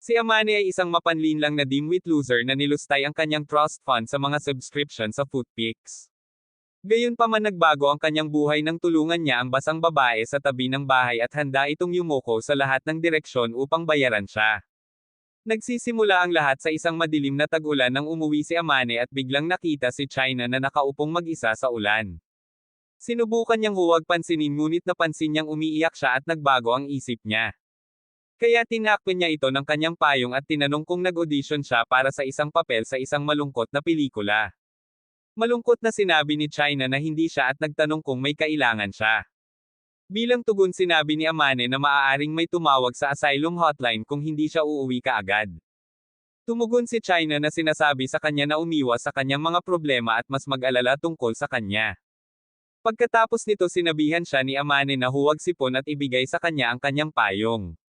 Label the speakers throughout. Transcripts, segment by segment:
Speaker 1: Si Amane ay isang mapanlinlang na dimwit loser na nilustay ang kanyang trust fund sa mga subscription sa Footpix. Gayunpaman nagbago ang kanyang buhay nang tulungan niya ang basang babae sa tabi ng bahay at handa itong yumuko sa lahat ng direksyon upang bayaran siya. Nagsisimula ang lahat sa isang madilim na tag-ulan nang umuwi si Amane at biglang nakita si China na nakaupong mag-isa sa ulan. Sinubukan niyang huwag pansinin ngunit napansin niyang umiiyak siya at nagbago ang isip niya. Kaya tinakpan niya ito ng kanyang payong at tinanong kung nag-audition siya para sa isang papel sa isang malungkot na pelikula. Malungkot na sinabi ni China na hindi siya at nagtanong kung may kailangan siya. Bilang tugon sinabi ni Amane na maaaring may tumawag sa asylum hotline kung hindi siya uuwi kaagad. Tumugon si China na sinasabi sa kanya na umiwas sa kanyang mga problema at mas mag-alala tungkol sa kanya. Pagkatapos nito sinabihan siya ni Amane na huwag sipon at ibigay sa kanya ang kanyang payong.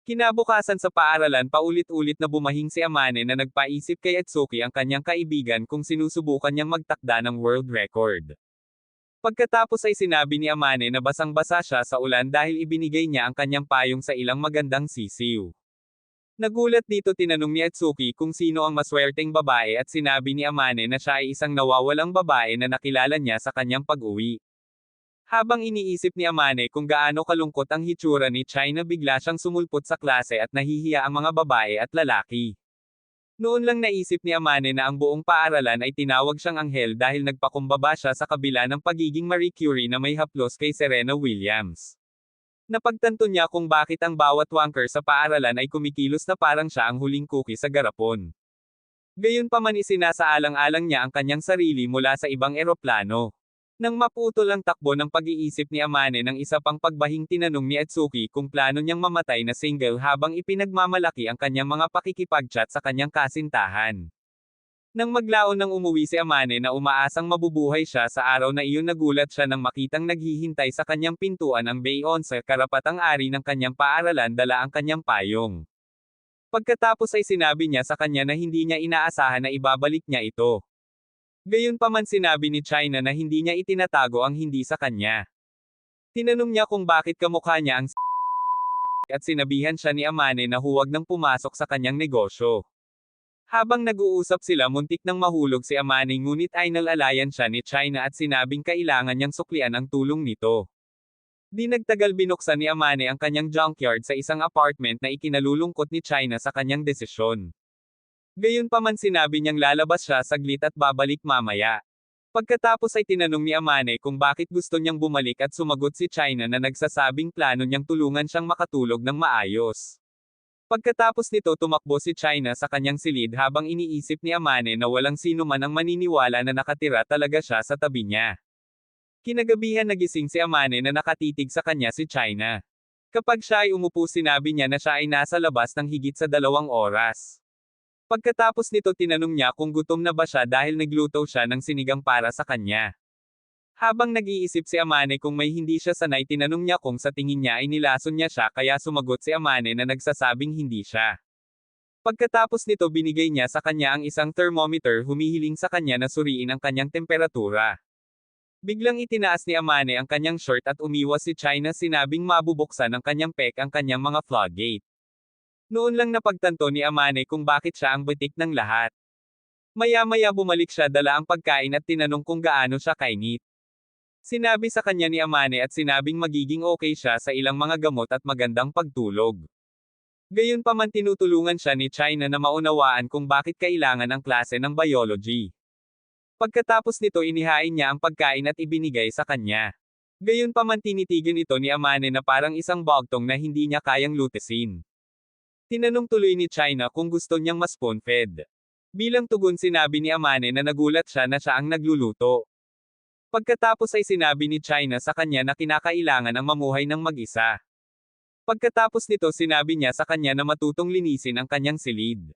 Speaker 1: Kinabukasan sa paaralan paulit-ulit na bumahing si Amane na nagpaisip kay Atsuki ang kanyang kaibigan kung sinusubukan niyang magtakda ng world record. Pagkatapos ay sinabi ni Amane na basang-basa siya sa ulan dahil ibinigay niya ang kanyang payong sa ilang magandang sisiw. Nagulat dito tinanong ni Atsuki kung sino ang maswerteng babae at sinabi ni Amane na siya ay isang nawawalang babae na nakilala niya sa kanyang pag-uwi. Habang iniisip ni Amane kung gaano kalungkot ang hitsura ni China bigla siyang sumulpot sa klase at nahihiya ang mga babae at lalaki. Noon lang naisip ni Amane na ang buong paaralan ay tinawag siyang anghel dahil nagpakumbaba siya sa kabila ng pagiging Marie Curie na may haplos kay Serena Williams. Napagtanto niya kung bakit ang bawat wanker sa paaralan ay kumikilos na parang siya ang huling cookie sa garapon. Gayunpaman isinasaalang-alang niya ang kanyang sarili mula sa ibang eroplano. Nang maputol ang takbo ng pag-iisip ni Amane ng isa pang pagbahing tinanong ni Atsuki kung plano niyang mamatay na single habang ipinagmamalaki ang kanyang mga pakikipag-chat sa kanyang kasintahan. Nang maglaon nang umuwi si Amane na umaasang mabubuhay siya sa araw na iyon nagulat siya nang makitang naghihintay sa kanyang pintuan ang Beyonce karapatang-ari ng kanyang paaralan dala ang kanyang payong. Pagkatapos ay sinabi niya sa kanya na hindi niya inaasahan na ibabalik niya ito. Gayunpaman sinabi ni China na hindi niya itinatago ang hindi sa kanya. Tinanong niya kung bakit kamukha niya ang at sinabihan siya ni Amane na huwag nang pumasok sa kanyang negosyo. Habang nag-uusap sila muntik nang mahulog si Amane ngunit ay nalalayan siya ni China at sinabing kailangan niyang suklian ang tulong nito. Di nagtagal binuksan ni Amane ang kanyang junkyard sa isang apartment na ikinalulungkot ni China sa kanyang desisyon. Gayunpaman sinabi niyang lalabas siya saglit at babalik mamaya. Pagkatapos ay tinanong ni Amane kung bakit gusto niyang bumalik at sumagot si China na nagsasabing plano niyang tulungan siyang makatulog ng maayos. Pagkatapos nito tumakbo si China sa kanyang silid habang iniisip ni Amane na walang sino man ang maniniwala na nakatira talaga siya sa tabi niya. Kinagabihan nagising si Amane na nakatitig sa kanya si China. Kapag siya ay umupo sinabi niya na siya ay nasa labas ng higit sa 2 oras. Pagkatapos nito tinanong niya kung gutom na ba siya dahil nagluto siya ng sinigang para sa kanya. Habang nag-iisip si Amane kung may hindi siya sanay tinanong niya kung sa tingin niya ay nilason niya siya kaya sumagot si Amane na nagsasabing hindi siya. Pagkatapos nito binigay niya sa kanya ang isang thermometer humihiling sa kanya na suriin ang kanyang temperatura. Biglang itinaas ni Amane ang kanyang shirt at umiwas si China sinabing mabubuksan ng kanyang pek ang kanyang mga floodgate. Noon lang napagtanto ni Amane kung bakit siya ang batik ng lahat. Maya-maya bumalik siya dala ang pagkain at tinanong kung gaano siya kainit. Sinabi sa kanya ni Amane at sinabing magiging okay siya sa ilang mga gamot at magandang pagtulog. Gayunpaman tinutulungan siya ni China na maunawaan kung bakit kailangan ang klase ng biology. Pagkatapos nito inihain niya ang pagkain at ibinigay sa kanya. Gayunpaman tinitigan ito ni Amane na parang isang bogtong na hindi niya kayang lutisin. Tinanong tuloy ni China kung gusto niyang mas spoon-fed. Bilang tugon sinabi ni Amane na nagulat siya na siya ang nagluluto. Pagkatapos ay sinabi ni China sa kanya na kinakailangan ang mamuhay ng mag-isa. Pagkatapos nito sinabi niya sa kanya na matutong linisin ang kanyang silid.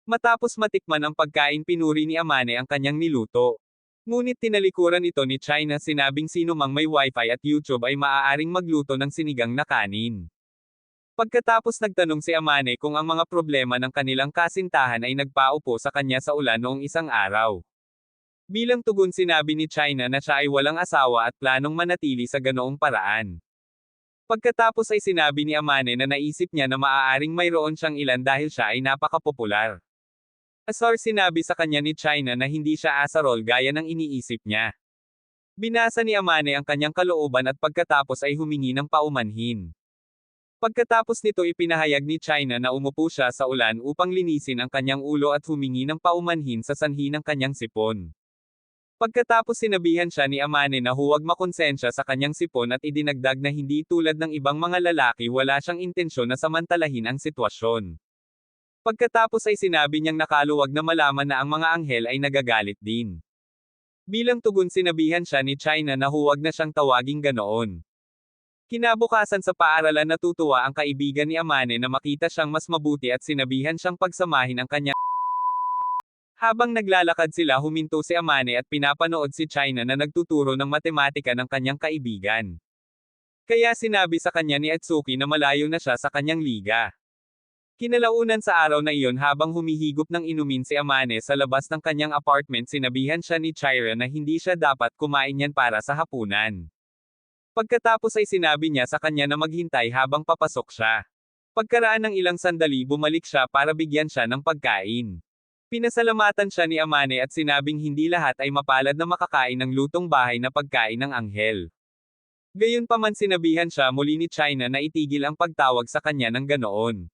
Speaker 1: Matapos matikman ang pagkain pinuri ni Amane ang kanyang niluto. Ngunit tinalikuran ito ni China sinabing sino mang may wifi at YouTube ay maaaring magluto ng sinigang na kanin. Pagkatapos nagtanong si Amane kung ang mga problema ng kanilang kasintahan ay nagpaupo sa kanya sa ulan noong isang araw. Bilang tugon sinabi ni China na siya ay walang asawa at planong manatili sa ganoong paraan. Pagkatapos ay sinabi ni Amane na naisip niya na maaaring mayroon siyang ilan dahil siya ay napakapopular. Asar sinabi sa kanya ni China na hindi siya asarol gaya ng iniisip niya. Binasa ni Amane ang kanyang kalooban at pagkatapos ay humingi ng paumanhin. Pagkatapos nito ipinahayag ni China na umupo siya sa ulan upang linisin ang kanyang ulo at humingi ng paumanhin sa sanhi ng kanyang sipon. Pagkatapos sinabihan siya ni Amane na huwag makonsensya sa kanyang sipon at idinagdag na hindi tulad ng ibang mga lalaki wala siyang intensyon na samantalahin ang sitwasyon. Pagkatapos ay sinabi niyang nakaluwag na malaman na ang mga anghel ay nagagalit din. Bilang tugon sinabihan siya ni China na huwag na siyang tawaging ganoon. Kinabukasan sa paaralan natutuwa ang kaibigan ni Amane na makita siyang mas mabuti at sinabihan siyang pagsamahin ang kanya. Habang naglalakad sila huminto si Amane at pinapanood si China na nagtuturo ng matematika ng kanyang kaibigan. Kaya sinabi sa kanya ni Atsuki na malayo na siya sa kanyang liga. Kinalaunan sa araw na iyon habang humihigop ng inumin si Amane sa labas ng kanyang apartment sinabihan siya ni Chira na hindi siya dapat kumain yan para sa hapunan. Pagkatapos ay sinabi niya sa kanya na maghintay habang papasok siya. Pagkaraan ng ilang sandali bumalik siya para bigyan siya ng pagkain. Pinasalamatan siya ni Amane at sinabing hindi lahat ay mapalad na makakain ng lutong bahay na pagkain ng anghel. Gayunpaman sinabihan siya muli ni China na itigil ang pagtawag sa kanya ng ganoon.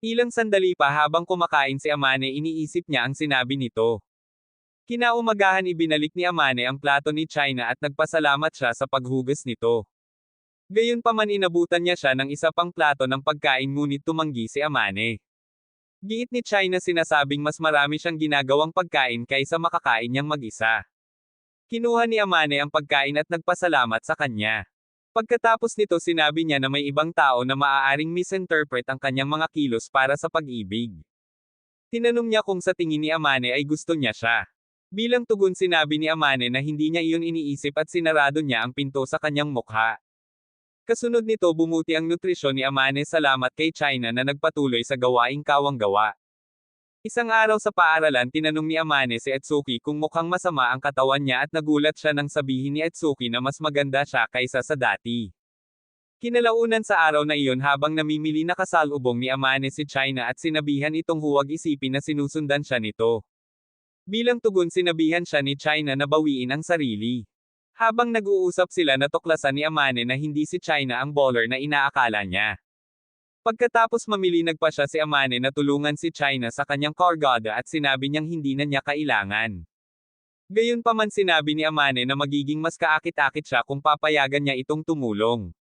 Speaker 1: Ilang sandali pa habang kumakain si Amane iniisip niya ang sinabi nito. Kinaumagahan ibinalik ni Amane ang plato ni China at nagpasalamat siya sa paghugas nito. Gayunpaman inabutan niya siya ng isa pang plato ng pagkain ngunit tumanggi si Amane. Giit ni China sinasabing mas marami siyang ginagawang pagkain kaysa makakain niyang mag-isa. Kinuha ni Amane ang pagkain at nagpasalamat sa kanya. Pagkatapos nito sinabi niya na may ibang tao na maaaring misinterpret ang kanyang mga kilos para sa pag-ibig. Tinanong niya kung sa tingin ni Amane ay gusto niya siya. Bilang tugon sinabi ni Amane na hindi niya iyon iniisip at sinarado niya ang pinto sa kanyang mukha. Kasunod nito bumuti ang nutrisyon ni Amane salamat kay China na nagpatuloy sa gawaing kawang-gawa. Isang araw sa paaralan tinanong ni Amane si Atsuki kung mukhang masama ang katawan niya at nagulat siya nang sabihin ni Atsuki na mas maganda siya kaysa sa dati. Kinalaunan sa araw na iyon habang namimili na kasalubong ni Amane si China at sinabihan itong huwag isipin na sinusundan siya nito. Bilang tugon sinabihan siya ni China na bawiin ang sarili. Habang nag-uusap sila natuklasan ni Amane na hindi si China ang bowler na inaakala niya. Pagkatapos mamili nagpa siya si Amane na tulungan si China sa kanyang kargada at sinabi niyang hindi na niya kailangan. Gayunpaman sinabi ni Amane na magiging mas kaakit-akit siya kung papayagan niya itong tumulong.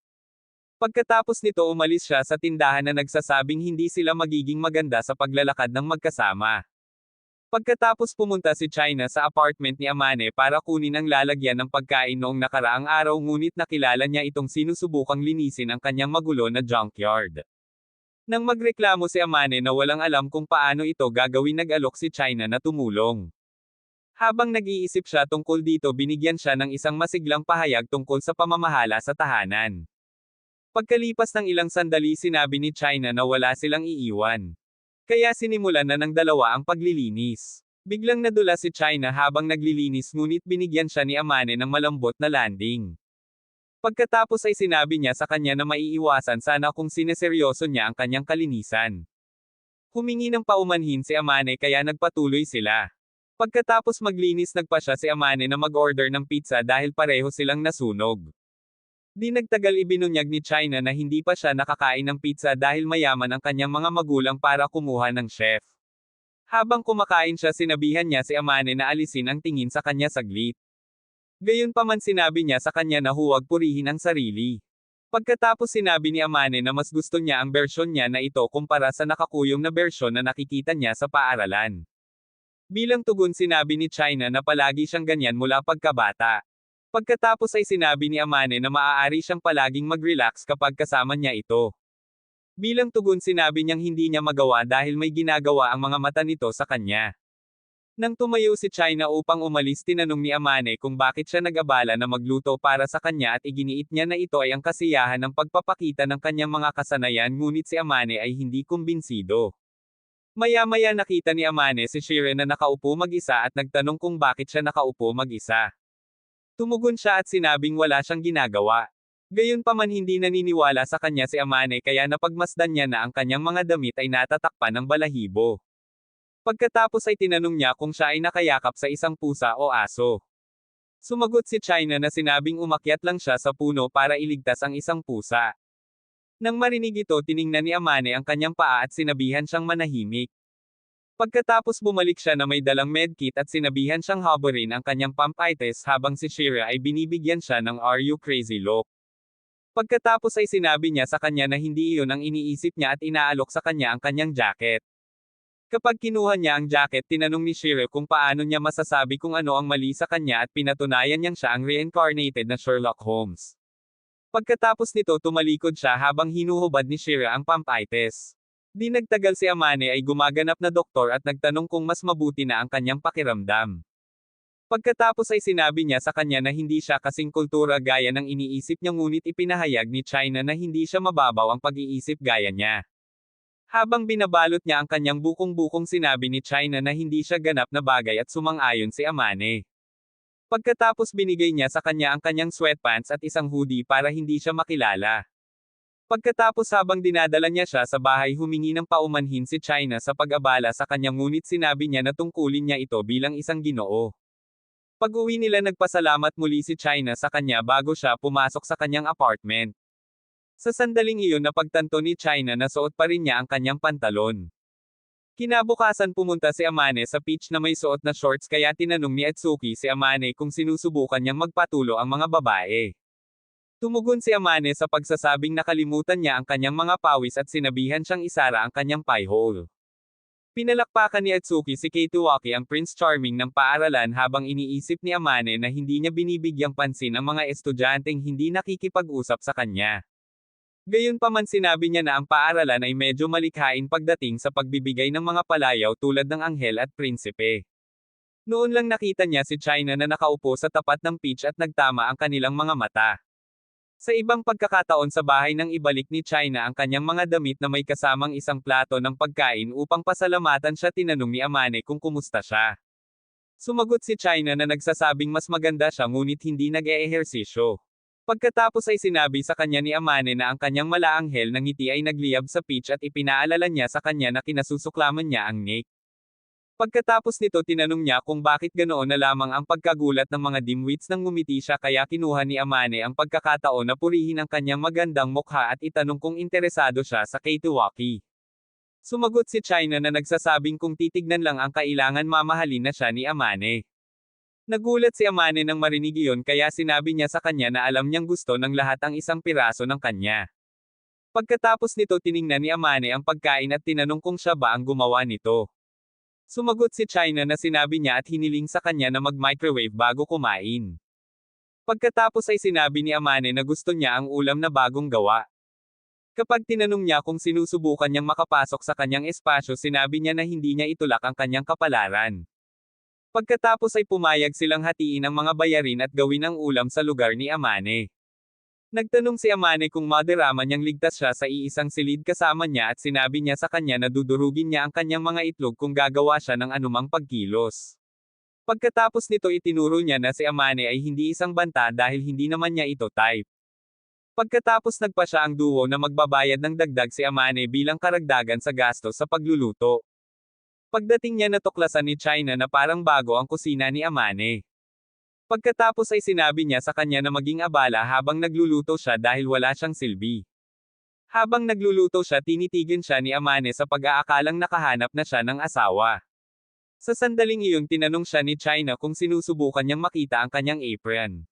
Speaker 1: Pagkatapos nito umalis siya sa tindahan na nagsasabing hindi sila magiging maganda sa paglalakad ng magkasama. Pagkatapos pumunta si China sa apartment ni Amane para kunin ang lalagyan ng pagkain noong nakaraang araw ngunit nakilala niya itong sinusubukang linisin ang kanyang magulo na junkyard. Nang magreklamo si Amane na walang alam kung paano ito gagawin nag-alok si China na tumulong. Habang nag-iisip siya tungkol dito binigyan siya ng isang masiglang pahayag tungkol sa pamamahala sa tahanan. Pagkalipas ng ilang sandali sinabi ni China na wala silang iiwan. Kaya sinimulan na ng dalawa ang paglilinis. Biglang nadula si China habang naglilinis ngunit binigyan siya ni Amane ng malambot na landing. Pagkatapos ay sinabi niya sa kanya na maiiwasan sana kung sineseryoso niya ang kanyang kalinisan. Humingi ng paumanhin si Amane kaya nagpatuloy sila. Pagkatapos maglinis nagpa siya si Amane na mag-order ng pizza dahil pareho silang nasunog. Di nagtagal ibinunyag ni China na hindi pa siya nakakain ng pizza dahil mayaman ang kanyang mga magulang para kumuha ng chef. Habang kumakain siya sinabihan niya si Amane na alisin ang tingin sa kanya saglit. Gayunpaman sinabi niya sa kanya na huwag purihin ang sarili. Pagkatapos sinabi ni Amane na mas gusto niya ang bersyon niya na ito kumpara sa nakakuyong na bersyon na nakikita niya sa paaralan. Bilang tugon sinabi ni China na palagi siyang ganyan mula pagkabata. Pagkatapos ay sinabi ni Amane na maaari siyang palaging mag-relax kapag kasama niya ito. Bilang tugon sinabi niyang hindi niya magawa dahil may ginagawa ang mga mata nito sa kanya. Nang tumayo si China upang umalis tinanong ni Amane kung bakit siya nag-abala na magluto para sa kanya at iginiit niya na ito ay ang kasiyahan ng pagpapakita ng kanyang mga kasanayan ngunit si Amane ay hindi kumbinsido. Maya-maya nakita ni Amane si Shiren na nakaupo mag-isa at nagtanong kung bakit siya nakaupo mag-isa. Tumugon siya at sinabing wala siyang ginagawa. Gayunpaman hindi naniniwala sa kanya si Amane kaya napagmasdan niya na ang kanyang mga damit ay natatakpan ng balahibo. Pagkatapos ay tinanong niya kung siya ay nakayakap sa isang pusa o aso. Sumagot si China na sinabing umakyat lang siya sa puno para iligtas ang isang pusa. Nang marinig ito tiningnan ni Amane ang kanyang paa at sinabihan siyang manahimik. Pagkatapos bumalik siya na may dalang medkit at sinabihan siyang haburin ang kanyang pampites habang si Shira ay binibigyan siya ng "Are you crazy" look. Pagkatapos ay sinabi niya sa kanya na hindi iyon ang iniisip niya at inaalok sa kanya ang kanyang jacket. Kapag kinuha niya ang jacket tinanong ni Shira kung paano niya masasabi kung ano ang mali sa kanya at pinatunayan niyang siya ang reincarnated na Sherlock Holmes. Pagkatapos nito tumalikod siya habang hinuhubad ni Shira ang pampites. Di nagtagal si Amane ay gumaganap na doktor at nagtanong kung mas mabuti na ang kanyang pakiramdam. Pagkatapos ay sinabi niya sa kanya na hindi siya kasing kultura gaya ng iniisip niya ngunit ipinahayag ni China na hindi siya mababaw ang pag-iisip gaya niya. Habang binabalot niya ang kanyang bukong-bukong sinabi ni China na hindi siya ganap na bagay at sumang-ayon si Amane. Pagkatapos binigay niya sa kanya ang kanyang sweatpants at isang hoodie para hindi siya makilala. Pagkatapos habang dinadala niya siya sa bahay humingi ng paumanhin si China sa pag-abala sa kanya ngunit sinabi niya na tungkulin niya ito bilang isang ginoo. Pag-uwi nila nagpasalamat muli si China sa kanya bago siya pumasok sa kanyang apartment. Sa sandaling iyon napagtanto ni China na suot pa rin niya ang kanyang pantalon. Kinabukasan pumunta si Amane sa beach na may suot na shorts kaya tinanong ni Atsuki si Amane kung sinusubukan niyang magpatulo ang mga babae. Tumugon si Amane sa pagsasabing nakalimutan niya ang kanyang mga pawis at sinabihan siyang isara ang kanyang pie hole. Pinalakpakan ni Atsuki si Keituaki ang Prince Charming ng paaralan habang iniisip ni Amane na hindi niya binibigyang pansin ang mga estudyanteng hindi nakikipag-usap sa kanya. Gayunpaman sinabi niya na ang paaralan ay medyo malikhain pagdating sa pagbibigay ng mga palayaw tulad ng anghel at prinsipe. Noon lang nakita niya si China na nakaupo sa tapat ng beach at nagtama ang kanilang mga mata. Sa ibang pagkakataon sa bahay nang ibalik ni China ang kanyang mga damit na may kasamang isang plato ng pagkain upang pasalamatan siya tinanong ni Amane kung kumusta siya. Sumagot si China na nagsasabing mas maganda siya ngunit hindi nag-eehersisyo. Pagkatapos ay sinabi sa kanya ni Amane na ang kanyang malaanghel na ngiti ay nagliyab sa beach at ipinaalala niya sa kanya na kinasusuklaman niya ang Nick. Pagkatapos nito tinanong niya kung bakit ganoon na lamang ang pagkagulat ng mga dimwits nang ngumiti siya kaya kinuha ni Amane ang pagkakataon na purihin ang kanyang magandang mukha at itanong kung interesado siya sa Keituaki. Sumagot si China na nagsasabing kung titignan lang ang kailangan mamahalin na siya ni Amane. Nagulat si Amane nang marinig iyon kaya sinabi niya sa kanya na alam niyang gusto ng lahat ang isang piraso ng kanya. Pagkatapos nito tiningnan ni Amane ang pagkain at tinanong kung siya ba ang gumawa nito. Sumagot si China na sinabi niya at hiniling sa kanya na mag-microwave bago kumain. Pagkatapos ay sinabi ni Amane na gusto niya ang ulam na bagong gawa. Kapag tinanong niya kung sinusubukan niyang makapasok sa kanyang espasyo sinabi niya na hindi niya itulak ang kanyang kapalaran. Pagkatapos ay pumayag silang hatiin ang mga bayarin at gawin ang ulam sa lugar ni Amane. Nagtanong si Amane kung madarama niyang ligtas siya sa iisang silid kasama niya at sinabi niya sa kanya na dudurugin niya ang kanyang mga itlog kung gagawa siya ng anumang pagkilos. Pagkatapos nito itinuro niya na si Amane ay hindi isang banta dahil hindi naman niya ito type. Pagkatapos nagpa siya ang duo na magbabayad ng dagdag si Amane bilang karagdagan sa gastos sa pagluluto. Pagdating niya natuklasan ni China na parang bago ang kusina ni Amane. Pagkatapos ay sinabi niya sa kanya na maging abala habang nagluluto siya dahil wala siyang silbi. Habang nagluluto siya tinitigin siya ni Amane sa pag-aakalang nakahanap na siya ng asawa. Sa sandaling iyon tinanong siya ni China kung sinusubukan niyang makita ang kanyang apron.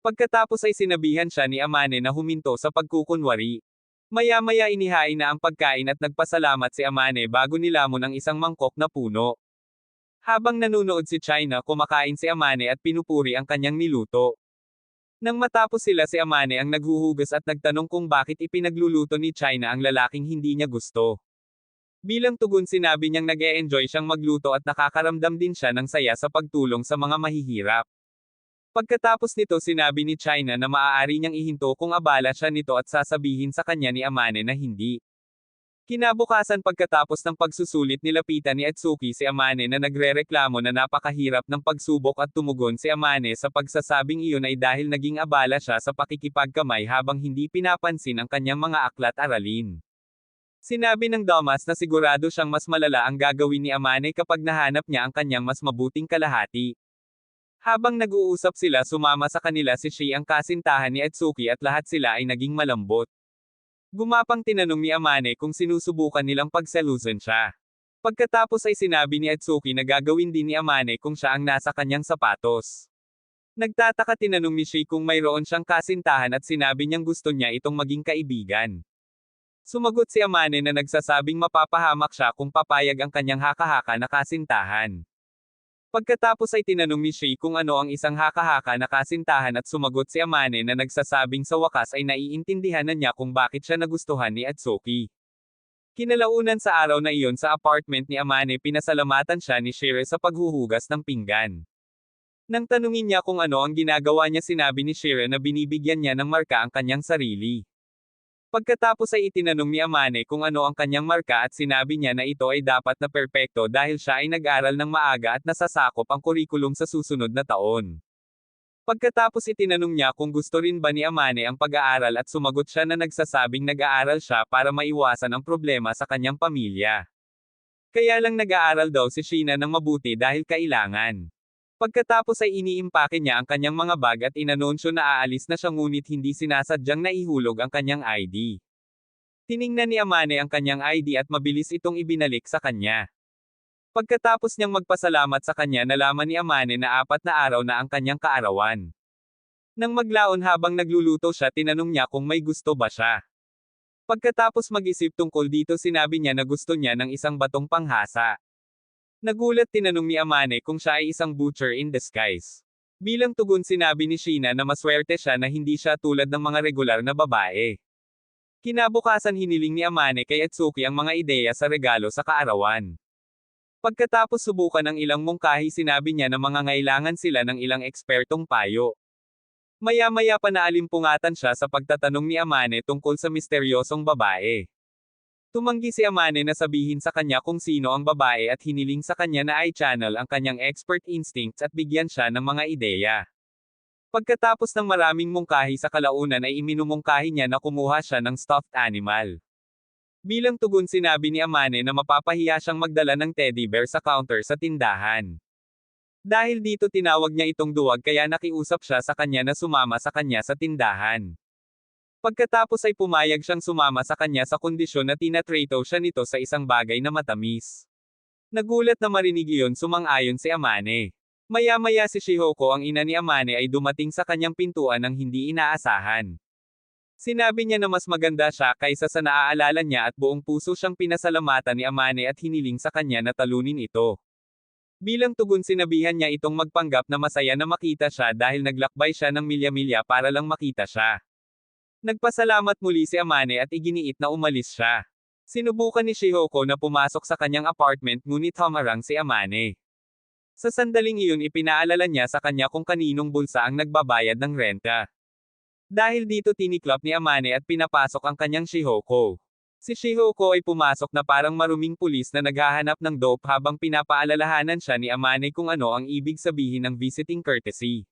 Speaker 1: Pagkatapos ay sinabihan siya ni Amane na huminto sa pagkukunwari. Maya-maya inihain na ang pagkain at nagpasalamat si Amane bago nilamon ang isang mangkok na puno. Habang nanunood si China kumakain si Amane at pinupuri ang kanyang niluto. Nang matapos sila si Amane ang naghuhugas at nagtanong kung bakit ipinagluluto ni China ang lalaking hindi niya gusto. Bilang tugon sinabi niyang nag-e-enjoy siyang magluto at nakakaramdam din siya ng saya sa pagtulong sa mga mahihirap. Pagkatapos nito sinabi ni China na maaari niyang ihinto kung abala siya nito at sasabihin sa kanya ni Amane na hindi. Kinabukasan pagkatapos ng pagsusulit nilapitan ni Atsuki si Amane na nagrereklamo na napakahirap ng pagsubok at tumugon si Amane sa pagsasabing iyon ay dahil naging abala siya sa pakikipagkamay habang hindi pinapansin ang kanyang mga aklat-aralin. Sinabi ng Damas na sigurado siyang mas malala ang gagawin ni Amane kapag nahanap niya ang kanyang mas mabuting kalahati. Habang nag-uusap sila sumama sa kanila si Shi ang kasintahan ni Atsuki at lahat sila ay naging malambot. Gumapang tinanong ni Amane kung sinusubukan nilang pagselusin siya. Pagkatapos ay sinabi ni Atsuki na gagawin din ni Amane kung siya ang nasa kanyang sapatos. Nagtataka tinanong ni Shi kung mayroon siyang kasintahan at sinabi niyang gusto niya itong maging kaibigan. Sumagot si Amane na nagsasabing mapapahamak siya kung papayag ang kanyang haka-haka na kasintahan. Pagkatapos ay tinanong ni Shi kung ano ang isang haka-haka na kasintahan at sumagot si Amane na nagsasabing sa wakas ay naiintindihan na niya kung bakit siya nagustuhan ni Atsuki. Kinalaunan sa araw na iyon sa apartment ni Amane pinasalamatan siya ni Shire sa paghuhugas ng pinggan. Nang tanungin niya kung ano ang ginagawa niya sinabi ni Shire na binibigyan niya ng marka ang kanyang sarili. Pagkatapos ay itinanong ni Amane kung ano ang kanyang marka at sinabi niya na ito ay dapat na perpekto dahil siya ay nag-aral ng maaga at nasasakop ang kurikulum sa susunod na taon. Pagkatapos itinanong niya kung gusto rin ba ni Amane ang pag-aaral at sumagot siya na nagsasabing nag-aaral siya para maiwasan ang problema sa kanyang pamilya. Kaya lang nag-aaral daw si Sheena ng mabuti dahil kailangan. Pagkatapos ay iniimpake niya ang kanyang mga bag at inanunsyo na aalis na siya ngunit hindi sinasadyang naihulog ang kanyang ID. Tiningnan ni Amane ang kanyang ID at mabilis itong ibinalik sa kanya. Pagkatapos niyang magpasalamat sa kanya nalaman ni Amane na 4 na araw na ang kanyang kaarawan. Nang maglaon habang nagluluto siya tinanong niya kung may gusto ba siya. Pagkatapos mag-isip tungkol dito sinabi niya na gusto niya ng isang batong panghasa. Nagulat tinanong ni Amane kung siya ay isang butcher in disguise. Bilang tugon sinabi ni Sheena na maswerte siya na hindi siya tulad ng mga regular na babae. Kinabukasan hiniling ni Amane kay Atsuki ang mga ideya sa regalo sa kaarawan. Pagkatapos subukan ng ilang mungkahi sinabi niya na mangangailangan sila ng ilang ekspertong payo. Maya-maya pa naalimpungatan siya sa pagtatanong ni Amane tungkol sa misteryosong babae. Tumanggi si Amane na sabihin sa kanya kung sino ang babae at hiniling sa kanya na i-channel ang kanyang expert instincts at bigyan siya ng mga ideya. Pagkatapos ng maraming mungkahi sa kalaunan ay iminumungkahi niya na kumuha siya ng stuffed animal. Bilang tugon sinabi ni Amane na mapapahiya siyang magdala ng teddy bear sa counter sa tindahan. Dahil dito tinawag niya itong duwag kaya nakiusap siya sa kanya na sumama sa kanya sa tindahan. Pagkatapos ay pumayag siyang sumama sa kanya sa kondisyon na tinatrato siya nito sa isang bagay na matamis. Nagulat na marinig iyon sumang-ayon si Amane. Maya-maya si Shihoko ang ina ni Amane ay dumating sa kanyang pintuan ng hindi inaasahan. Sinabi niya na mas maganda siya kaysa sa naaalala niya at buong puso siyang pinasalamatan ni Amane at hiniling sa kanya na talunin ito. Bilang tugon sinabihan niya itong magpanggap na masaya na makita siya dahil naglakbay siya ng milya-milya para lang makita siya. Nagpasalamat muli si Amane at iginiit na umalis siya. Sinubukan ni Shihoko na pumasok sa kanyang apartment ngunit humarang si Amane. Sa sandaling iyon ipinaalala niya sa kanya kung kaninong bulsa ang nagbabayad ng renta. Dahil dito tiniklap ni Amane at pinapasok ang kanyang Shihoko. Si Shihoko ay pumasok na parang maruming pulis na naghahanap ng dope habang pinapaalalahanan siya ni Amane kung ano ang ibig sabihin ng visiting courtesy.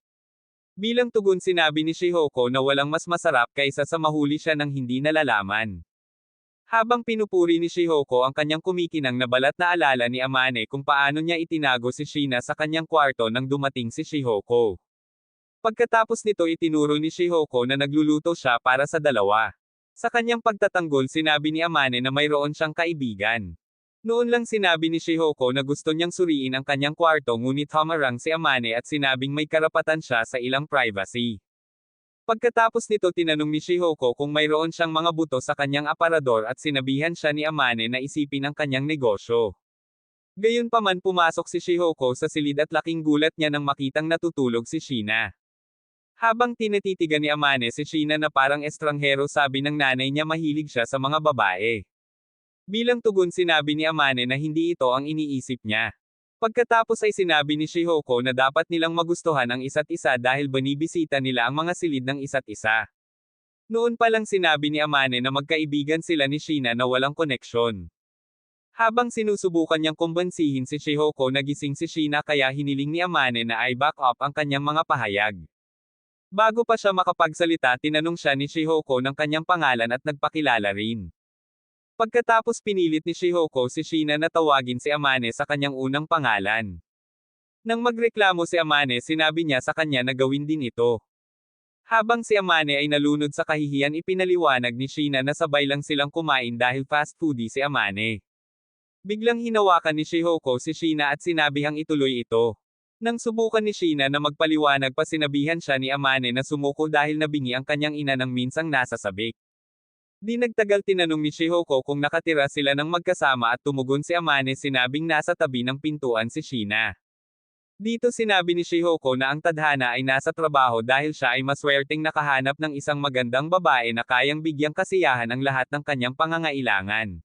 Speaker 1: Bilang tugon sinabi ni Shihoko na walang mas masarap kaysa sa mahuli siya ng hindi nalalaman. Habang pinupuri ni Shihoko ang kanyang kumikinang na balat na alala ni Amane kung paano niya itinago si Sheena sa kanyang kwarto nang dumating si Shihoko. Pagkatapos nito itinuro ni Shihoko na nagluluto siya para sa dalawa. Sa kanyang pagtatanggol sinabi ni Amane na mayroon siyang kaibigan. Noon lang sinabi ni Shihoko na gusto niyang suriin ang kanyang kwarto ngunit humarang si Amane at sinabing may karapatan siya sa ilang privacy. Pagkatapos nito tinanong ni Shihoko kung mayroon siyang mga buto sa kanyang aparador at sinabihan siya ni Amane na isipin ang kanyang negosyo. Gayunpaman pumasok si Shihoko sa silid at laking gulat niya nang makitang natutulog si Sheena. Habang tinititigan ni Amane si Sheena na parang estranghero sabi ng nanay niya mahilig siya sa mga babae. Bilang tugon sinabi ni Amane na hindi ito ang iniisip niya. Pagkatapos ay sinabi ni Shihoko na dapat nilang magustuhan ang isa't isa dahil binibisita nila ang mga silid ng isa't isa. Noon pa lang sinabi ni Amane na magkaibigan sila ni Sheena na walang koneksyon. Habang sinusubukan niyang kumbansihin si Shihoko nagising si Sheena kaya hiniling ni Amane na i-back up ang kanyang mga pahayag. Bago pa siya makapagsalita tinanong siya ni Shihoko ng kanyang pangalan at nagpakilala rin. Pagkatapos pinilit ni Shihoko si Sheena na tawagin si Amane sa kanyang unang pangalan. Nang magreklamo si Amane sinabi niya sa kanya na gawin din ito. Habang si Amane ay nalunod sa kahihiyan ipinaliwanag ni Sheena na sabay lang silang kumain dahil fast foodie si Amane. Biglang hinawakan ni Shihoko si Sheena at sinabihang ituloy ito. Nang subukan ni Sheena na magpaliwanag pa sinabihan siya ni Amane na sumuko dahil nabingi ang kanyang ina ng minsang nasa sabik. Di nagtagal tinanong ni Shihoko kung nakatira sila ng magkasama at tumugon si Amane sinabing nasa tabi ng pintuan si Sheena. Dito sinabi ni Shihoko na ang tadhana ay nasa trabaho dahil siya ay maswerteng nakahanap ng isang magandang babae na kayang bigyang kasiyahan ang lahat ng kanyang pangangailangan.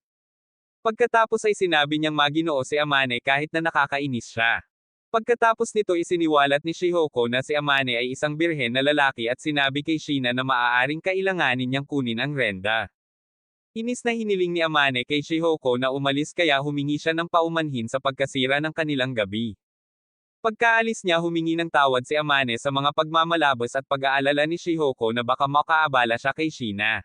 Speaker 1: Pagkatapos ay sinabi niyang maginoo si Amane kahit na nakakainis siya. Pagkatapos nito isiniwalat ni Shihoko na si Amane ay isang birhen na lalaki at sinabi kay Sheena na maaaring kailanganin niyang kunin ang renda. Inis na hiniling ni Amane kay Shihoko na umalis kaya humingi siya ng paumanhin sa pagkasira ng kanilang gabi. Pagkaalis niya humingi ng tawad si Amane sa mga pagmamalabos at pag-aalala ni Shihoko na baka makaabala siya kay Sheena.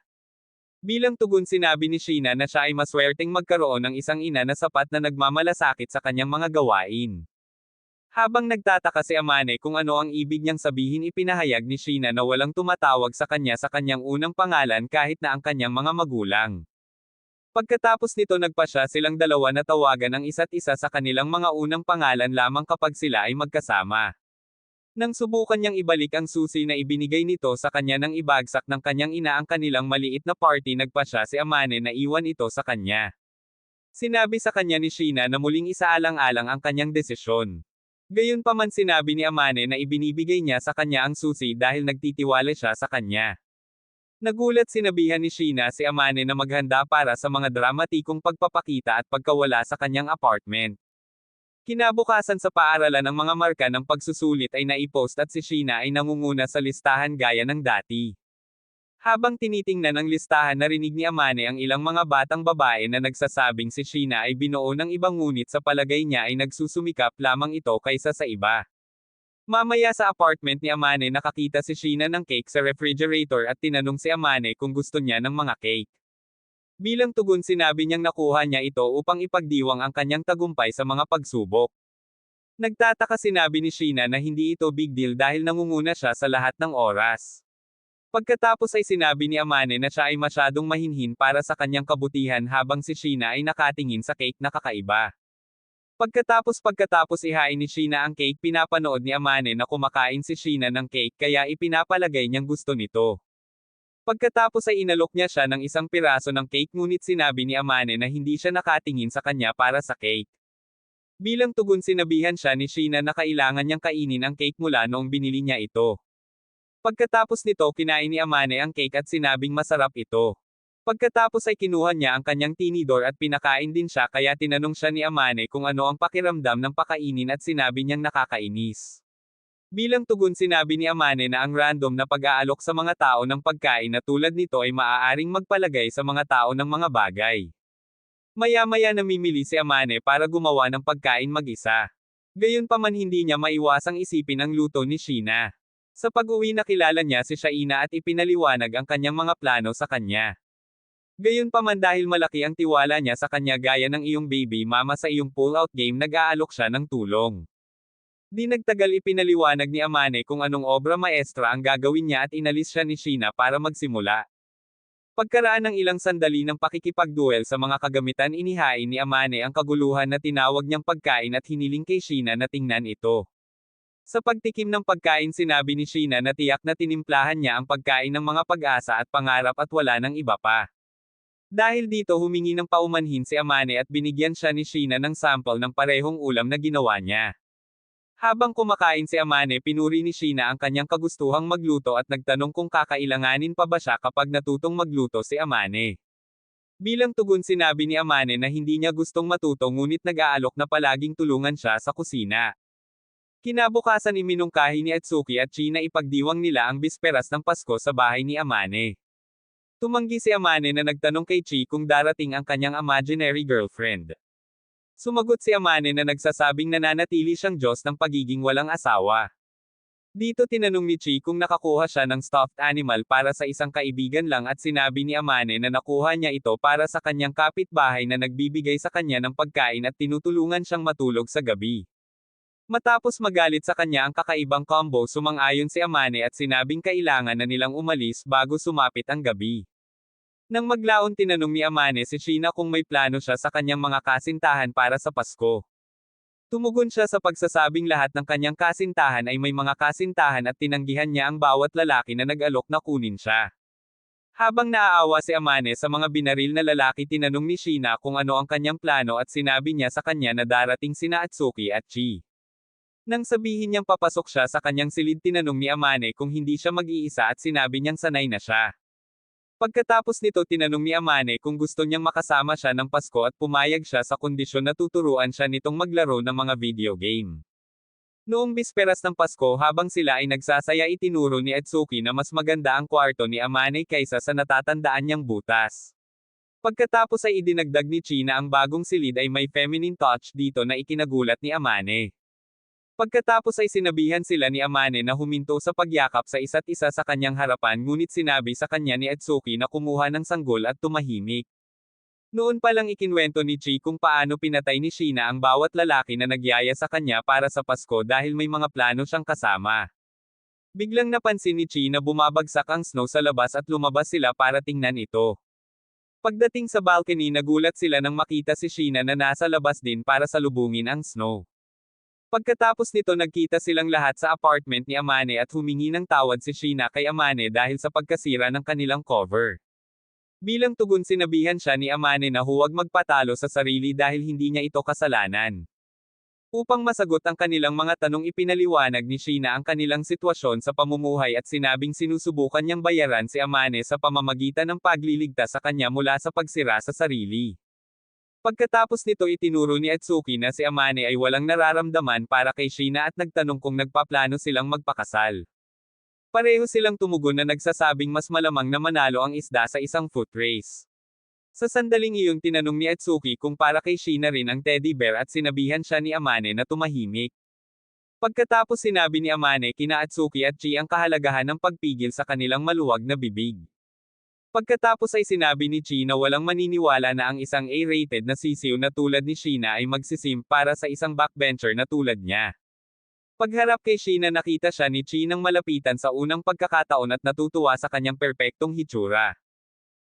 Speaker 1: Bilang tugon sinabi ni Sheena na siya ay maswerteng magkaroon ng isang ina na sapat na nagmamalasakit sa kanyang mga gawain. Habang nagtataka si Amane kung ano ang ibig niyang sabihin ipinahayag ni Sheena na walang tumatawag sa kanyang unang pangalan kahit na ang kanyang mga magulang. Pagkatapos nito nagpasya silang dalawa na tawagan ang isa't isa sa kanilang mga unang pangalan lamang kapag sila ay magkasama. Nang subukan niyang ibalik ang susi na ibinigay nito sa kanya nang ibagsak ng kanyang ina ang kanilang maliit na party nagpasya si Amane na iwan ito sa kanya. Sinabi sa kanya ni Sheena na muling isaalang-alang ang kanyang desisyon. Gayunpaman sinabi ni Amane na ibinibigay niya sa kanya ang susi dahil nagtitiwala siya sa kanya. Nagulat sinabihan ni Sheena si Amane na maghanda para sa mga dramatikong pagpapakita at pagkawala sa kanyang apartment. Kinabukasan sa paaralan ang mga marka ng pagsusulit ay naipost at si Sheena ay nangunguna sa listahan gaya ng dati. Habang tinitingnan ang listahan narinig ni Amane ang ilang mga batang babae na nagsasabing si Sheena ay binuo ng ibang ngunit sa palagay niya ay nagsusumikap lamang ito kaysa sa iba. Mamaya sa apartment ni Amane nakakita si Sheena ng cake sa refrigerator at tinanong si Amane kung gusto niya ng mga cake. Bilang tugon sinabi niyang nakuha niya ito upang ipagdiwang ang kanyang tagumpay sa mga pagsubok. Nagtataka sinabi ni Sheena na hindi ito big deal dahil nangunguna siya sa lahat ng oras. Pagkatapos ay sinabi ni Amane na siya ay masyadong mahinhin para sa kanyang kabutihan habang si Sheena ay nakatingin sa cake na kakaiba. Pagkatapos ihain ni Sheena ang cake pinapanood ni Amane na kumakain si Sheena ng cake kaya ipinapalagay niyang gusto nito. Pagkatapos ay inalok niya siya ng isang piraso ng cake ngunit sinabi ni Amane na hindi siya nakatingin sa kanya para sa cake. Bilang tugon sinabihan siya ni Sheena na kailangan niyang kainin ang cake mula noong binili niya ito. Pagkatapos nito kinain ni Amane ang cake at sinabing masarap ito. Pagkatapos ay kinuha niya ang kanyang tinidor at pinakain din siya kaya tinanong siya ni Amane kung ano ang pakiramdam ng pakainin at sinabi niyang nakakainis. Bilang tugon sinabi ni Amane na ang random na pag-aalok sa mga tao ng pagkain na tulad nito ay maaaring magpalagay sa mga tao ng mga bagay. Maya-maya namimili si Amane para gumawa ng pagkain mag-isa. Gayunpaman hindi niya maiwasang isipin ang luto ni Sheena. Sa pag-uwi nakilala niya si Shaina at ipinaliwanag ang kanyang mga plano sa kanya. Gayunpaman dahil malaki ang tiwala niya sa kanya gaya ng iyong baby mama sa iyong pull-out game nag-aalok siya ng tulong. Di nagtagal ipinaliwanag ni Amane kung anong obra maestra ang gagawin niya at inalis siya ni Sheena para magsimula. Pagkaraan ng ilang sandali ng pakikipagduel sa mga kagamitan inihain ni Amane ang kaguluhan na tinawag niyang pagkain at hiniling kay Sheena na tingnan ito. Sa pagtikim ng pagkain sinabi ni Sheena na tiyak na tinimplahan niya ang pagkain ng mga pag-asa at pangarap at wala ng iba pa. Dahil dito humingi ng paumanhin si Amane at binigyan siya ni Sheena ng sample ng parehong ulam na ginawa niya. Habang kumakain si Amane pinuri ni Sheena ang kanyang kagustuhang magluto at nagtanong kung kakailanganin pa ba siya kapag natutong magluto si Amane. Bilang tugon sinabi ni Amane na hindi niya gustong matuto ngunit nag-aalok na palaging tulungan siya sa kusina. Kinabukasan iminungkahi ni Atsuki at China ipagdiwang nila ang bisperas ng Pasko sa bahay ni Amane. Tumanggi si Amane na nagtanong kay Chi kung darating ang kanyang imaginary girlfriend. Sumagot si Amane na nagsasabing nananatili siyang Diyos ng pagiging walang asawa. Dito tinanong ni Chi kung nakakuha siya ng stuffed animal para sa isang kaibigan lang at sinabi ni Amane na nakuha niya ito para sa kanyang kapitbahay na nagbibigay sa kanya ng pagkain at tinutulungan siyang matulog sa gabi. Matapos magalit sa kanya ang kakaibang combo, sumang-ayon si Amane at sinabing kailangan na nilang umalis bago sumapit ang gabi. Nang maglaon tinanong ni Amane si Sheena kung may plano siya sa kanyang mga kasintahan para sa Pasko. Tumugon siya sa pagsasabing lahat ng kanyang kasintahan ay may mga kasintahan at tinanggihan niya ang bawat lalaki na nag-alok na kunin siya. Habang naaawa si Amane sa mga binaril na lalaki, tinanong ni Sheena kung ano ang kanyang plano at sinabi niya sa kanya na darating sina Atsuki at Chi. Nang sabihin niyang papasok siya sa kanyang silid, tinanong ni Amane kung hindi siya mag-iisa at sinabi niyang sanay na siya. Pagkatapos nito tinanong ni Amane kung gusto niyang makasama siya ng Pasko at pumayag siya sa kondisyon na tuturuan siya nitong maglaro ng mga video game. Noong bisperas ng Pasko, habang sila ay nagsasaya, itinuro ni Atsuki na mas maganda ang kwarto ni Amane kaysa sa natatandaan niyang butas. Pagkatapos ay idinagdag ni Chi na ang bagong silid ay may feminine touch dito na ikinagulat ni Amane. Pagkatapos ay sinabihan sila ni Amane na huminto sa pagyakap sa isa't isa sa kanyang harapan, ngunit sinabi sa kanya ni Atsuki na kumuha ng sanggol at tumahimik. Noon pa lang ikinwento ni Chi kung paano pinatay ni Sheena ang bawat lalaki na nagyaya sa kanya para sa Pasko dahil may mga plano siyang kasama. Biglang napansin ni Chi na bumabagsak ang snow sa labas at lumabas sila para tingnan ito. Pagdating sa balcony, nagulat sila nang makita si Sheena na nasa labas din para salubungin ang snow. Pagkatapos nito nagkita silang lahat sa apartment ni Amane at humingi ng tawad si Sheena kay Amane dahil sa pagkasira ng kanilang cover. Bilang tugon sinabihan siya ni Amane na huwag magpatalo sa sarili dahil hindi niya ito kasalanan. Upang masagot ang kanilang mga tanong, ipinaliwanag ni Sheena ang kanilang sitwasyon sa pamumuhay at sinabing sinusubukan niyang bayaran si Amane sa pamamagitan ng pagliligtas sa kanya mula sa pagsira sa sarili. Pagkatapos nito itinuro ni Atsuki na si Amane ay walang nararamdaman para kay Sheena at nagtanong kung nagpaplano silang magpakasal. Pareho silang tumugon na nagsasabing mas malamang na manalo ang isda sa isang foot race. Sa sandaling iyon tinanong ni Atsuki kung para kay Sheena rin ang teddy bear at sinabihan siya ni Amane na tumahimik. Pagkatapos sinabi ni Amane kina Atsuki at Chi ang kahalagahan ng pagpigil sa kanilang maluwag na bibig. Pagkatapos ay sinabi ni Chi na walang maniniwala na ang isang A-rated na sisiw na tulad ni Sheena ay magsisimp para sa isang backbencher na tulad niya. Pagharap kay Sheena nakita siya ni Chi nang malapitan sa unang pagkakataon at natutuwa sa kanyang perpektong hitsura.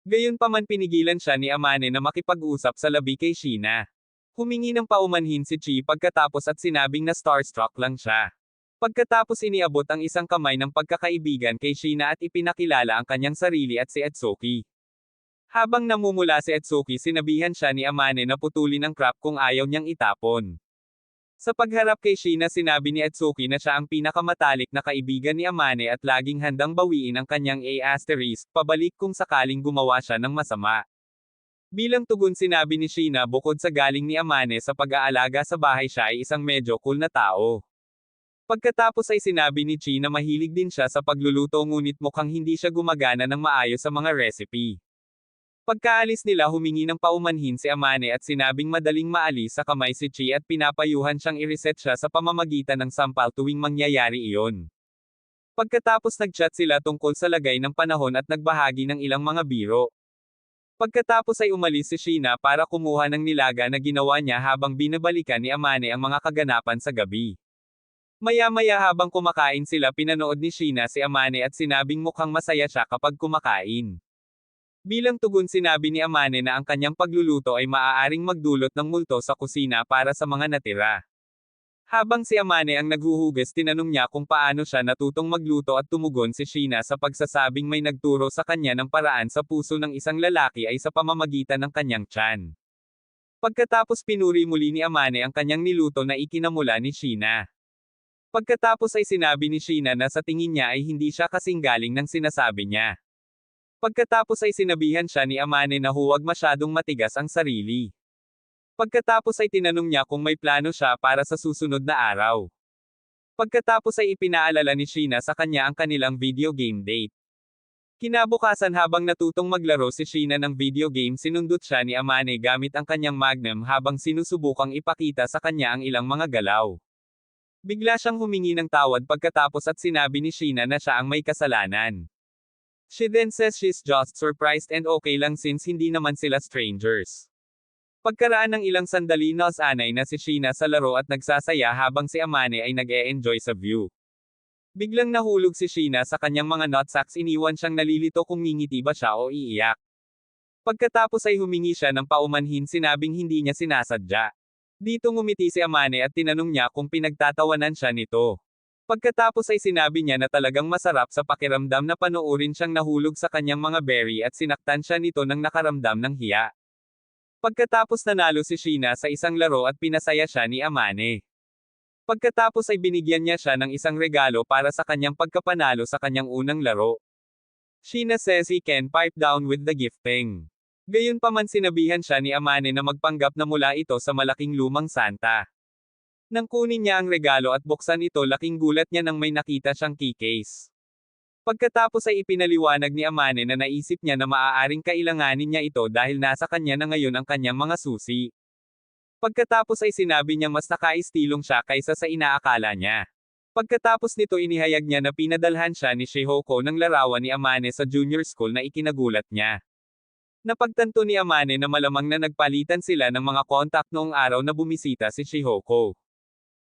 Speaker 1: Gayunpaman pinigilan siya ni Amane na makipag-usap sa labi kay Sheena. Humingi ng paumanhin si Chi pagkatapos at sinabing na starstruck lang siya. Pagkatapos iniabot ang isang kamay ng pagkakaibigan kay Sheena at ipinakilala ang kanyang sarili at si Atsuki. Habang namumula si Atsuki, sinabihan siya ni Amane na putulin ang crap kung ayaw niyang itapon. Sa pagharap kay Sheena sinabi ni Atsuki na siya ang pinakamatalik na kaibigan ni Amane at laging handang bawiin ang kanyang A** pabalik kung sakaling gumawa siya ng masama. Bilang tugon sinabi ni Sheena bukod sa galing ni Amane sa pag-aalaga sa bahay, siya ay isang medyo cool na tao. Pagkatapos ay sinabi ni Chi na mahilig din siya sa pagluluto ngunit mukhang hindi siya gumagana ng maayos sa mga recipe. Pagkaalis nila humingi ng paumanhin si Amane at sinabing madaling maalis sa kamay si Chi at pinapayuhan siyang i-reset siya sa pamamagitan ng sampal tuwing mangyayari iyon. Pagkatapos nagchat sila tungkol sa lagay ng panahon at nagbahagi ng ilang mga biro. Pagkatapos ay umalis si Sheena para kumuha ng nilaga na ginawa niya habang binabalikan ni Amane ang mga kaganapan sa gabi. Maya-maya habang kumakain sila pinanood ni Sheena si Amane at sinabing mukhang masaya siya kapag kumakain. Bilang tugon sinabi ni Amane na ang kanyang pagluluto ay maaaring magdulot ng multo sa kusina para sa mga natira. Habang si Amane ang naghuhugas tinanong niya kung paano siya natutong magluto at tumugon si Sheena sa pagsasabing may nagturo sa kanya ng paraan sa puso ng isang lalaki ay sa pamamagitan ng kanyang tiyan. Pagkatapos pinuri muli ni Amane ang kanyang niluto na ikinamula ni Sheena. Pagkatapos ay sinabi ni Sheena na sa tingin niya ay hindi siya kasing galing ng sinasabi niya. Pagkatapos ay sinabihan siya ni Amane na huwag masyadong matigas ang sarili. Pagkatapos ay tinanong niya kung may plano siya para sa susunod na araw. Pagkatapos ay ipinaalala ni Sheena sa kanya ang kanilang video game date. Kinabukasan habang natutong maglaro si Sheena ng video game sinundot siya ni Amane gamit ang kanyang Magnum habang sinusubukang ipakita sa kanya ang ilang mga galaw. Bigla siyang humingi ng tawad pagkatapos at sinabi ni Sheena na siya ang may kasalanan. She then says she's just surprised and okay lang since hindi naman sila strangers. Pagkaraan ng ilang sandali nasanay na si Sheena sa laro at nagsasaya habang si Amane ay nag-e-enjoy sa view. Biglang nahulog si Sheena sa kanyang mga nutsacks iniwan siyang nalilito kung ngingiti ba siya o iiyak. Pagkatapos ay humingi siya ng paumanhin sinabing hindi niya sinasadya. Dito ngumiti si Amane at tinanong niya kung pinagtatawanan siya nito. Pagkatapos ay sinabi niya na talagang masarap sa pakiramdam na panoorin siyang nahulog sa kanyang mga berry at sinaktan siya nito nang nakaramdam ng hiya. Pagkatapos nanalo si Sheena sa isang laro at pinasaya siya ni Amane. Pagkatapos ay binigyan niya siya ng isang regalo para sa kanyang pagkapanalo sa kanyang unang laro. Sheena says he can pipe down with the gifting. Gayunpaman sinabihan siya ni Amane na magpanggap na mula ito sa malaking lumang Santa. Nang kunin niya ang regalo at buksan ito laking gulat niya nang may nakita siyang keycase. Pagkatapos ay ipinaliwanag ni Amane na naisip niya na maaaring kailanganin niya ito dahil nasa kanya na ngayon ang kanyang mga susi. Pagkatapos ay sinabi niyang mas nakaistilong siya kaysa sa inaakala niya. Pagkatapos nito inihayag niya na pinadalhan siya ni Shihoko ng larawan ni Amane sa junior school na ikinagulat niya. Napagtanto ni Amane na malamang na nagpalitan sila ng mga kontak noong araw na bumisita si Shihoko.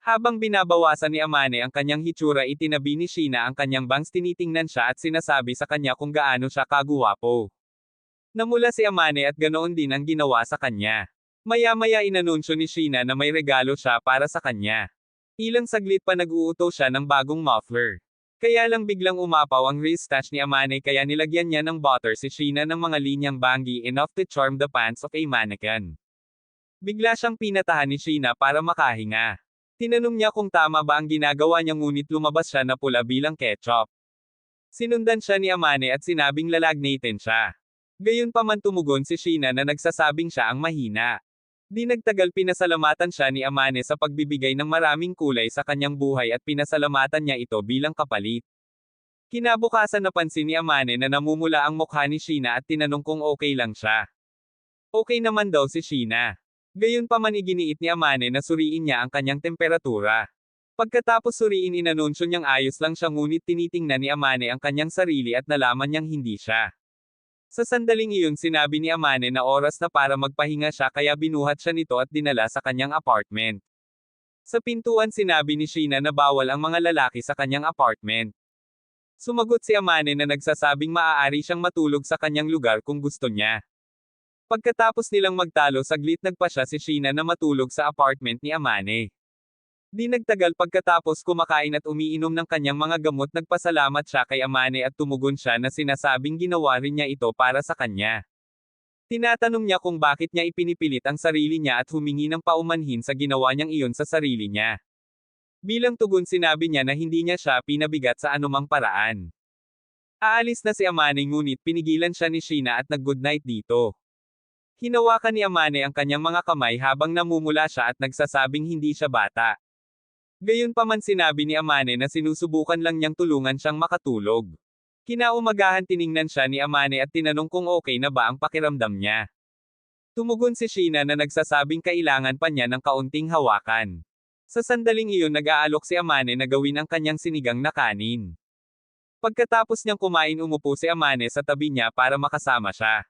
Speaker 1: Habang binabawasan ni Amane ang kanyang hitsura itinabi ni Sheena ang kanyang bangs tinitingnan siya at sinasabi sa kanya kung gaano siya kaguwapo. Namula si Amane at ganoon din ang ginawa sa kanya. Maya-maya inanunsyo ni Sheena na may regalo siya para sa kanya. Ilang saglit pa nag-uuto siya ng bagong muffler. Kaya lang biglang umapaw ang wristwatch ni Amane kaya nilagyan niya ng butter si Sheena ng mga linyang banggi enough to charm the pants of a mannequin. Bigla siyang pinatahan ni Sheena para makahinga. Tinanong niya kung tama ba ang ginagawa niya ngunit lumabas siya na pula bilang ketchup. Sinundan siya ni Amane at sinabing lalagnatin siya. Gayunpaman tumugon si Sheena na nagsasabing siya ang mahina. Di nagtagal pinasalamatan siya ni Amane sa pagbibigay ng maraming kulay sa kanyang buhay at pinasalamatan niya ito bilang kapalit. Kinabukasan napansin ni Amane na namumula ang mukha ni Sheena at tinanong kung okay lang siya. Okay naman daw si Sheena. Gayunpaman iginiit ni Amane na suriin niya ang kanyang temperatura. Pagkatapos suriin inanunsyo niyang ayos lang siya ngunit tinitingnan ni Amane ang kanyang sarili at nalaman niyang hindi siya. Sa sandaling iyon sinabi ni Amane na oras na para magpahinga siya kaya binuhat siya nito at dinala sa kanyang apartment. Sa pintuan sinabi ni Sheena na bawal ang mga lalaki sa kanyang apartment. Sumagot si Amane na nagsasabing maaari siyang matulog sa kanyang lugar kung gusto niya. Pagkatapos nilang magtalo saglit nagpa siya si Sheena na matulog sa apartment ni Amane. Di nagtagal pagkatapos kumakain at umiinom ng kanyang mga gamot nagpasalamat siya kay Amane at tumugon siya na sinasabing ginawa rin niya ito para sa kanya. Tinatanong niya kung bakit niya ipinipilit ang sarili niya at humingi ng paumanhin sa ginawa niyang iyon sa sarili niya. Bilang tugon sinabi niya na hindi niya siya pinabigat sa anumang paraan. Aalis na si Amane ngunit pinigilan siya ni Sheena at nag-goodnight dito. Hinawakan ni Amane ang kanyang mga kamay habang namumula siya at nagsasabing hindi siya bata. Gayunpaman sinabi ni Amane na sinusubukan lang niyang tulungan siyang makatulog. Kinaumagahan tiningnan siya ni Amane at tinanong kung okay na ba ang pakiramdam niya. Tumugon si Sheena na nagsasabing kailangan pa niya ng kaunting hawakan. Sa sandaling iyon nag-aalok si Amane na gawin ang kanyang sinigang na kanin. Pagkatapos niyang kumain umupo si Amane sa tabi niya para makasama siya.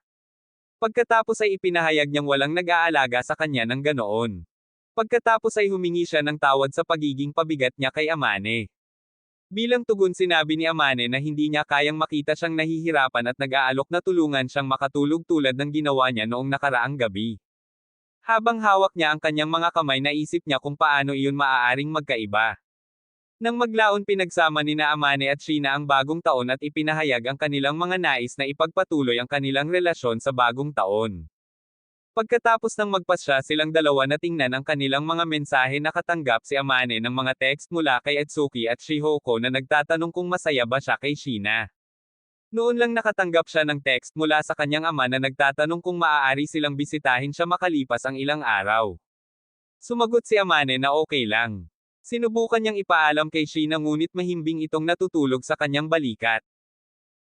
Speaker 1: Pagkatapos ay ipinahayag niyang walang nag-aalaga sa kanya ng ganoon. Pagkatapos ay humingi siya ng tawad sa pagiging pabigat niya kay Amane. Bilang tugon sinabi ni Amane na hindi niya kayang makita siyang nahihirapan at nag-aalok na tulungan siyang makatulog tulad ng ginawa niya noong nakaraang gabi. Habang hawak niya ang kanyang mga kamay naisip niya kung paano iyon maaaring magkaiba. Nang maglaon pinagsama ni na Amane at Sheena ang bagong taon at ipinahayag ang kanilang mga nais na ipagpatuloy ang kanilang relasyon sa bagong taon. Pagkatapos ng magpasya silang dalawa na tingnan ang kanilang mga mensahe nakatanggap si Amane ng mga text mula kay Etsuki at Shihoko na nagtatanong kung masaya ba siya kay Sheena. Noon lang nakatanggap siya ng text mula sa kanyang ama na nagtatanong kung maaari silang bisitahin siya makalipas ang ilang araw. Sumagot si Amane na okay lang. Sinubukan niyang ipaalam kay Sheena ngunit mahimbing itong natutulog sa kanyang balikat.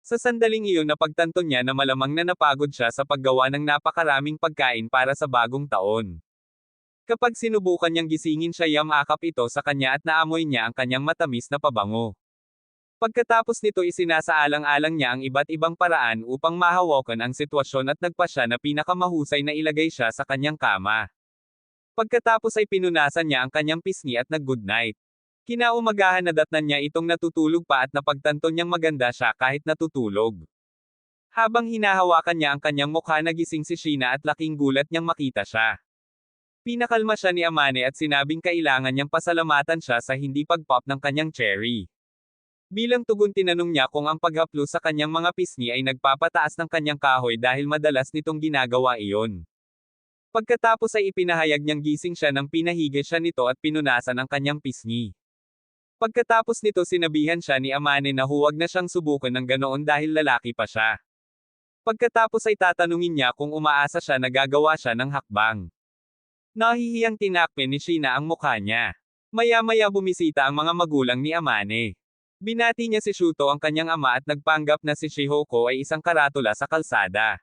Speaker 1: Sa sandaling iyon napagtanto niya na malamang na napagod siya sa paggawa ng napakaraming pagkain para sa bagong taon. Kapag sinubukan niyang gisingin siya yamakap ito sa kanya at naamoy niya ang kanyang matamis na pabango. Pagkatapos nito isinasaalang-alang niya ang iba't ibang paraan upang mahawakan ang sitwasyon at nagpasya na pinakamahusay na ilagay siya sa kanyang kama. Pagkatapos ay pinunasan niya ang kanyang pisngi at nag-goodnight. Kinaumagahan nadatnan niya itong natutulog pa at napagtanto niyang maganda siya kahit natutulog. Habang hinahawakan niya ang kanyang mukha nagising si Sheena at laking gulat niyang makita siya. Pinakalma siya ni Amane at sinabing kailangan niyang pasalamatan siya sa hindi pag-pop ng kanyang cherry. Bilang tugon tinanong niya kung ang paghaplos sa kanyang mga pisngi ay nagpapataas ng kanyang kahoy dahil madalas nitong ginagawa iyon. Pagkatapos ay ipinahayag niyang gising siya nang pinahigit siya nito at pinunasan ang kanyang pisngi. Pagkatapos nito sinabihan siya ni Amane na huwag na siyang subukan ng ganoon dahil lalaki pa siya. Pagkatapos ay tatanungin niya kung umaasa siya na gagawa siya ng hakbang. Nahihiyang tinakpe ni Sheena ang mukha niya. Maya-maya bumisita ang mga magulang ni Amane. Binati niya si Shuto ang kanyang ama at nagpanggap na si Shihoko ay isang karatula sa kalsada.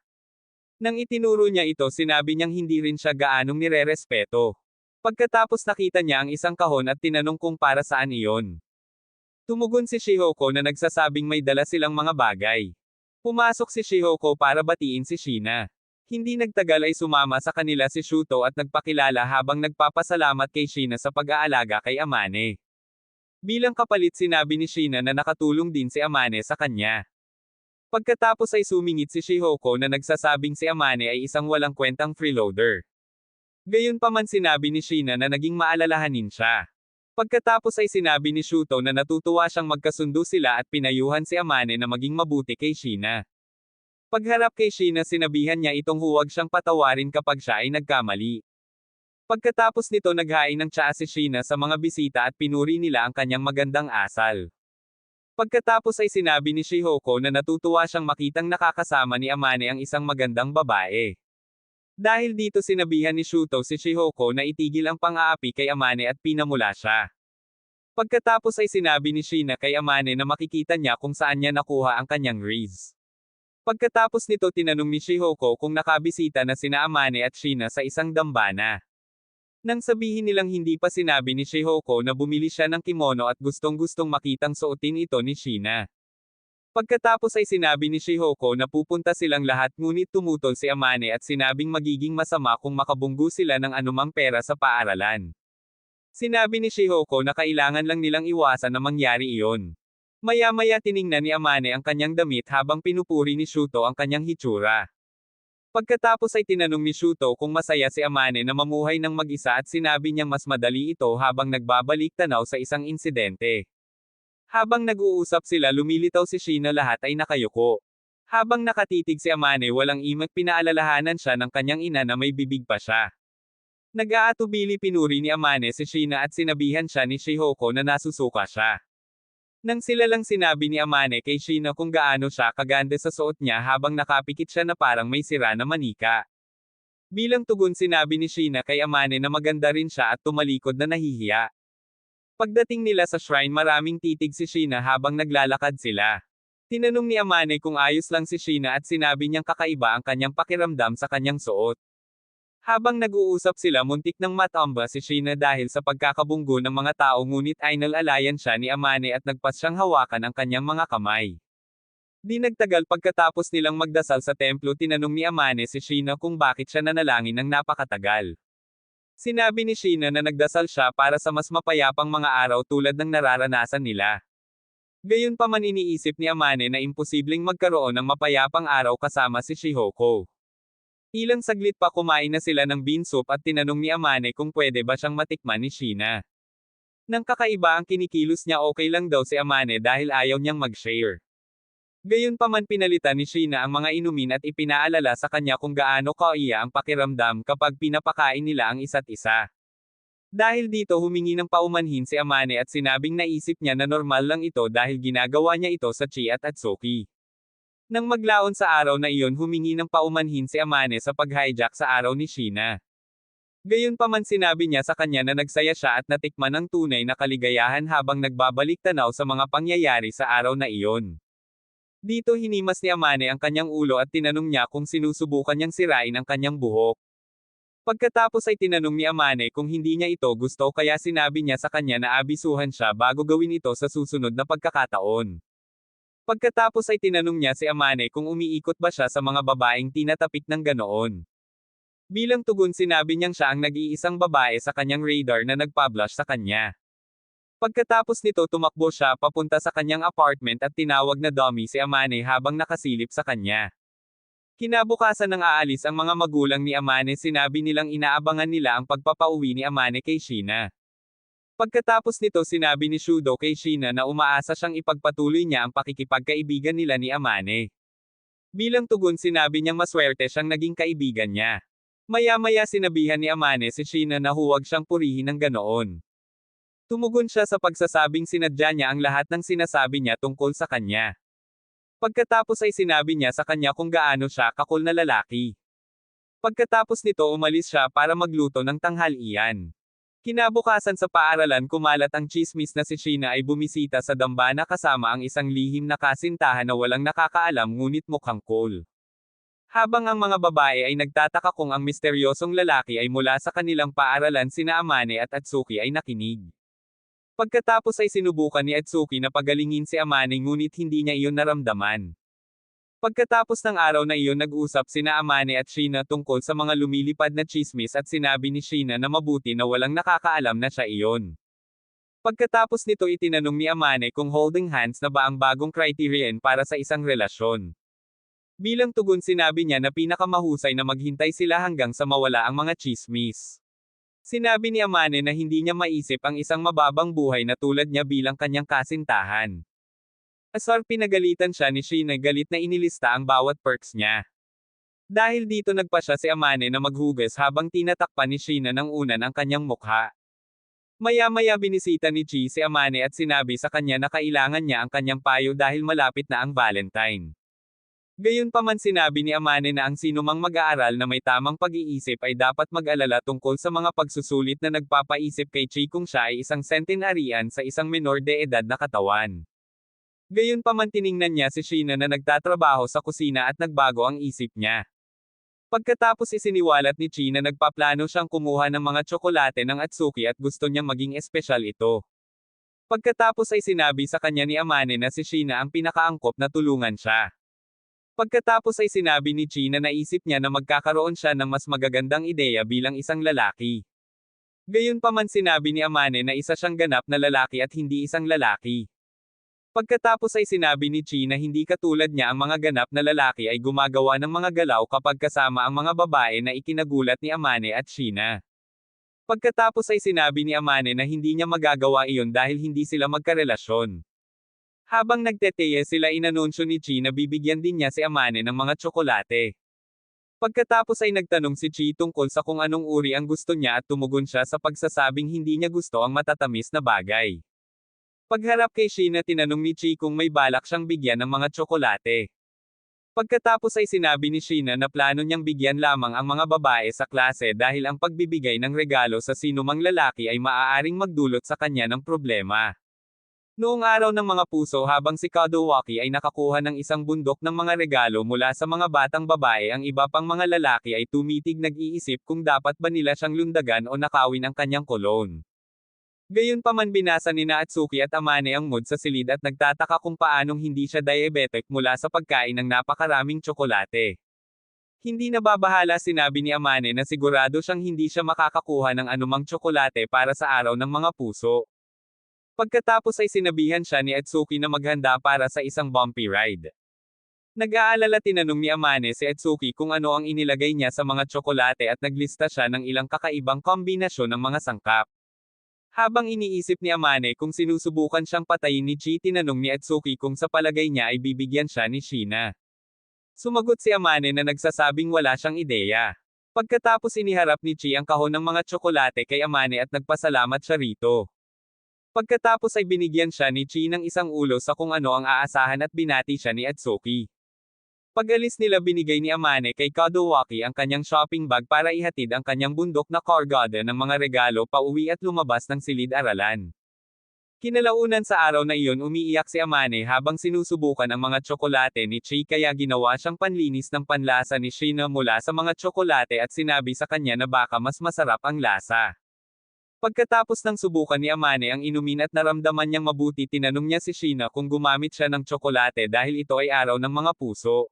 Speaker 1: Nang itinuro niya ito sinabi niyang hindi rin siya gaanong nirerespeto. Pagkatapos nakita niya ang isang kahon at tinanong kung para saan iyon. Tumugon si Shihoko na nagsasabing may dala silang mga bagay. Pumasok si Shihoko para batiin si Sheena. Hindi nagtagal ay sumama sa kanila si Shuto at nagpakilala habang nagpapasalamat kay Sheena sa pag-aalaga kay Amane. Bilang kapalit sinabi ni Sheena na nakatulong din si Amane sa kanya. Pagkatapos ay sumingit si Shihoko na nagsasabing si Amane ay isang walang kwentang freeloader. Gayunpaman sinabi ni Sheena na naging maalalahanin siya. Pagkatapos ay sinabi ni Shuto na natutuwa siyang magkasundo sila at pinayuhan si Amane na maging mabuti kay Sheena. Pagharap kay Sheena sinabihan niya itong huwag siyang patawarin kapag siya ay nagkamali. Pagkatapos nito naghain ng tsaa si Sheena sa mga bisita at pinuri nila ang kanyang magandang asal. Pagkatapos ay sinabi ni Shihoko na natutuwa siyang makitang nakakasama ni Amane ang isang magandang babae. Dahil dito sinabihan ni Shuto si Shihoko na itigil ang pang-aapi kay Amane at pinamula siya. Pagkatapos ay sinabi ni Sheena kay Amane na makikita niya kung saan niya nakuha ang kanyang raise. Pagkatapos nito tinanong ni Shihoko kung nakabisita na sina Amane at Sheena sa isang dambana. Nang sabihin nilang hindi pa sinabi ni Shihoko na bumili siya ng kimono at gustong-gustong makitang suotin ito ni Sheena. Pagkatapos ay sinabi ni Shihoko na pupunta silang lahat ngunit tumutol si Amane at sinabing magiging masama kung makabunggo sila ng anumang pera sa paaralan. Sinabi ni Shihoko na kailangan lang nilang iwasan na mangyari iyon. Maya-maya tiningnan ni Amane ang kanyang damit habang pinupuri ni Shuto ang kanyang hitsura. Pagkatapos ay tinanong ni Shuto kung masaya si Amane na mamuhay ng mag-isa at sinabi niyang mas madali ito habang nagbabalik tanaw sa isang insidente. Habang nag-uusap sila lumilitaw si Sheena lahat ay nakayuko. Habang nakatitig si Amane walang imik pinaalalahanan siya ng kanyang ina na may bibig pa siya. Nag-aatubili pinuri ni Amane si Sheena at sinabihan siya ni Shihoko na nasusuka siya. Nang sila lang sinabi ni Amane kay Sheena kung gaano siya kaganda sa suot niya habang nakapikit siya na parang may sira na manika. Bilang tugon sinabi ni Sheena kay Amane na maganda rin siya at tumalikod na nahihiya. Pagdating nila sa shrine maraming titig si Sheena habang naglalakad sila. Tinanong ni Amane kung ayos lang si Sheena at sinabi niyang kakaiba ang kanyang pakiramdam sa kanyang suot. Habang nag-uusap sila muntik nang matamba si Sheena dahil sa pagkakabunggo ng mga tao ngunit inalalayan siya ni Amane at nagpas siyang hawakan ang kanyang mga kamay. Di nagtagal pagkatapos nilang magdasal sa templo tinanong ni Amane si Sheena kung bakit siya nanalangin ng napakatagal. Sinabi ni Sheena na nagdasal siya para sa mas mapayapang mga araw tulad ng nararanasan nila. Gayunpaman iniisip ni Amane na imposibleng magkaroon ng mapayapang araw kasama si Shihoko. Ilang saglit pa kumain na sila ng bean soup at tinanong ni Amane kung pwede ba siyang matikman ni Sheena. Nang kakaiba ang kinikilos niya okay lang daw si Amane dahil ayaw niyang mag-share. Gayunpaman pinalitan ni Sheena ang mga inumin at ipinaalala sa kanya kung gaano kaiya ang pakiramdam kapag pinapakain nila ang isa't isa. Dahil dito humingi ng paumanhin si Amane at sinabing naisip niya na normal lang ito dahil ginagawa niya ito sa Chi at Atsuki. Nang maglaon sa araw na iyon humingi ng paumanhin si Amane sa pag-hijack sa araw ni Sheena. Gayunpaman sinabi niya sa kanya na nagsaya siya at natikman ang tunay na kaligayahan habang nagbabalik tanaw sa mga pangyayari sa araw na iyon. Dito hinimas ni Amane ang kanyang ulo at tinanong niya kung sinusubukan niyang sirain ang kanyang buhok. Pagkatapos ay tinanong ni Amane kung hindi niya ito gusto kaya sinabi niya sa kanya na abisuhan siya bago gawin ito sa susunod na pagkakataon. Pagkatapos ay tinanong niya si Amane kung umiikot ba siya sa mga babaeng tinatapik ng ganoon. Bilang tugon sinabi niyang siya ang nag-iisang babae sa kanyang radar na nagpa-blush sa kanya. Pagkatapos nito tumakbo siya papunta sa kanyang apartment at tinawag na dummy si Amane habang nakasilip sa kanya. Kinabukasan ng aalis ang mga magulang ni Amane sinabi nilang inaabangan nila ang pagpapauwi ni Amane kay Sheena. Pagkatapos nito sinabi ni Shudo kay Sheena na umaasa siyang ipagpatuloy niya ang pakikipagkaibigan nila ni Amane. Bilang tugon sinabi niyang maswerte siyang naging kaibigan niya. Maya-maya sinabihan ni Amane si Sheena na huwag siyang purihin ng ganoon. Tumugon siya sa pagsasabing sinadya niya ang lahat ng sinasabi niya tungkol sa kanya. Pagkatapos ay sinabi niya sa kanya kung gaano siya kakul na lalaki. Pagkatapos nito umalis siya para magluto ng tanghalian. Kinabukasan sa paaralan kumalat ang tsismis na si Sheena ay bumisita sa dambana kasama ang isang lihim na kasintahan na walang nakakaalam ngunit mukhang cool. Habang ang mga babae ay nagtataka kung ang misteryosong lalaki ay mula sa kanilang paaralan sina Amane at Atsuki ay nakinig. Pagkatapos ay sinubukan ni Atsuki na pagalingin si Amane ngunit hindi niya iyon naramdaman. Pagkatapos ng araw na iyon nag-usap sina Amane at Sheena tungkol sa mga lumilipad na tsismis at sinabi ni Sheena na mabuti na walang nakakaalam na siya iyon. Pagkatapos nito itinanong ni Amane kung holding hands na ba ang bagong criterion para sa isang relasyon. Bilang tugon sinabi niya na pinakamahusay na maghintay sila hanggang sa mawala ang mga tsismis. Sinabi ni Amane na hindi niya maisip ang isang mababang buhay na tulad niya bilang kanyang kasintahan. Asar pinagalitan siya ni Sheena galit na inilista ang bawat perks niya. Dahil dito nagpa siya si Amane na maghugas habang tinatakpan ni Sheena ng unan ang kanyang mukha. Maya-maya binisita ni Chi si Amane at sinabi sa kanya na kailangan niya ang kanyang payo dahil malapit na ang Valentine. Gayunpaman sinabi ni Amane na ang sinumang mag-aaral na may tamang pag-iisip ay dapat mag-alala tungkol sa mga pagsusulit na nagpapaisip kay Chi kung siya ay isang sentenarian sa isang menor de edad na katawan. Gayunpaman tiningnan niya si Sheena na nagtatrabaho sa kusina at nagbago ang isip niya. Pagkatapos isiniwalat ni Chi na nagpaplano siyang kumuha ng mga tsokolate ng Atsuki at gusto niyang maging espesyal ito. Pagkatapos ay sinabi sa kanya ni Amane na si Sheena ang pinakaangkop na tulungan siya. Pagkatapos ay sinabi ni Chi na naisip niya na magkakaroon siya ng mas magagandang ideya bilang isang lalaki. Gayunpaman sinabi ni Amane na isa siyang ganap na lalaki at hindi isang lalaki. Pagkatapos ay sinabi ni Chi na hindi katulad niya ang mga ganap na lalaki ay gumagawa ng mga galaw kapag kasama ang mga babae na ikinagulat ni Amane at Sheena. Pagkatapos ay sinabi ni Amane na hindi niya magagawa iyon dahil hindi sila magkarelasyon. Habang nagteteye sila inanunsyo ni Chi na bibigyan din niya si Amane ng mga tsokolate. Pagkatapos ay nagtanong si Chi tungkol sa kung anong uri ang gusto niya at tumugon siya sa pagsasabing hindi niya gusto ang matatamis na bagay. Pagharap kay Sheena tinanong ni Chi kung may balak siyang bigyan ng mga tsokolate. Pagkatapos ay sinabi ni Sheena na plano niyang bigyan lamang ang mga babae sa klase dahil ang pagbibigay ng regalo sa sinumang lalaki ay maaaring magdulot sa kanya ng problema. Noong araw ng mga puso habang si Kadowaki ay nakakuha ng isang bundok ng mga regalo mula sa mga batang babae ang iba pang mga lalaki ay tumitig nag-iisip kung dapat ba nila siyang lundagan o nakawin ang kanyang cologne. Gayunpaman binasa ni Atsuki at Amane ang mood sa silid at nagtataka kung paanong hindi siya diabetic mula sa pagkain ng napakaraming tsokolate. Hindi nababahala sinabi ni Amane na sigurado siyang hindi siya makakakuha ng anumang tsokolate para sa araw ng mga puso. Pagkatapos ay sinabihan siya ni Atsuki na maghanda para sa isang bumpy ride. Nag-aalala tinanong ni Amane si Atsuki kung ano ang inilagay niya sa mga tsokolate at naglista siya ng ilang kakaibang kombinasyon ng mga sangkap. Habang iniisip ni Amane kung sinusubukan siyang patayin ni Chi tinanong ni Atsuki kung sa palagay niya ay bibigyan siya ni Sheena. Sumagot si Amane na nagsasabing wala siyang ideya. Pagkatapos iniharap ni Chi ang kahon ng mga tsokolate kay Amane at nagpasalamat siya rito. Pagkatapos ay binigyan siya ni Chi ng isang ulo sa kung ano ang aasahan at binati siya ni Atsuki. Pag-alis nila binigay ni Amane kay Kadowaki ang kanyang shopping bag para ihatid ang kanyang bundok na cargada ng mga regalo pauwi at lumabas ng silid-aralan. Kinalaunan sa araw na iyon umiiyak si Amane habang sinusubukan ang mga tsokolate ni Chi kaya ginawa siyang panlinis ng panlasa ni Sheena mula sa mga tsokolate at sinabi sa kanya na baka mas masarap ang lasa. Pagkatapos ng subukan ni Amane ang inumin at naramdaman niyang mabuti tinanong niya si Sheena kung gumamit siya ng tsokolate dahil ito ay araw ng mga puso.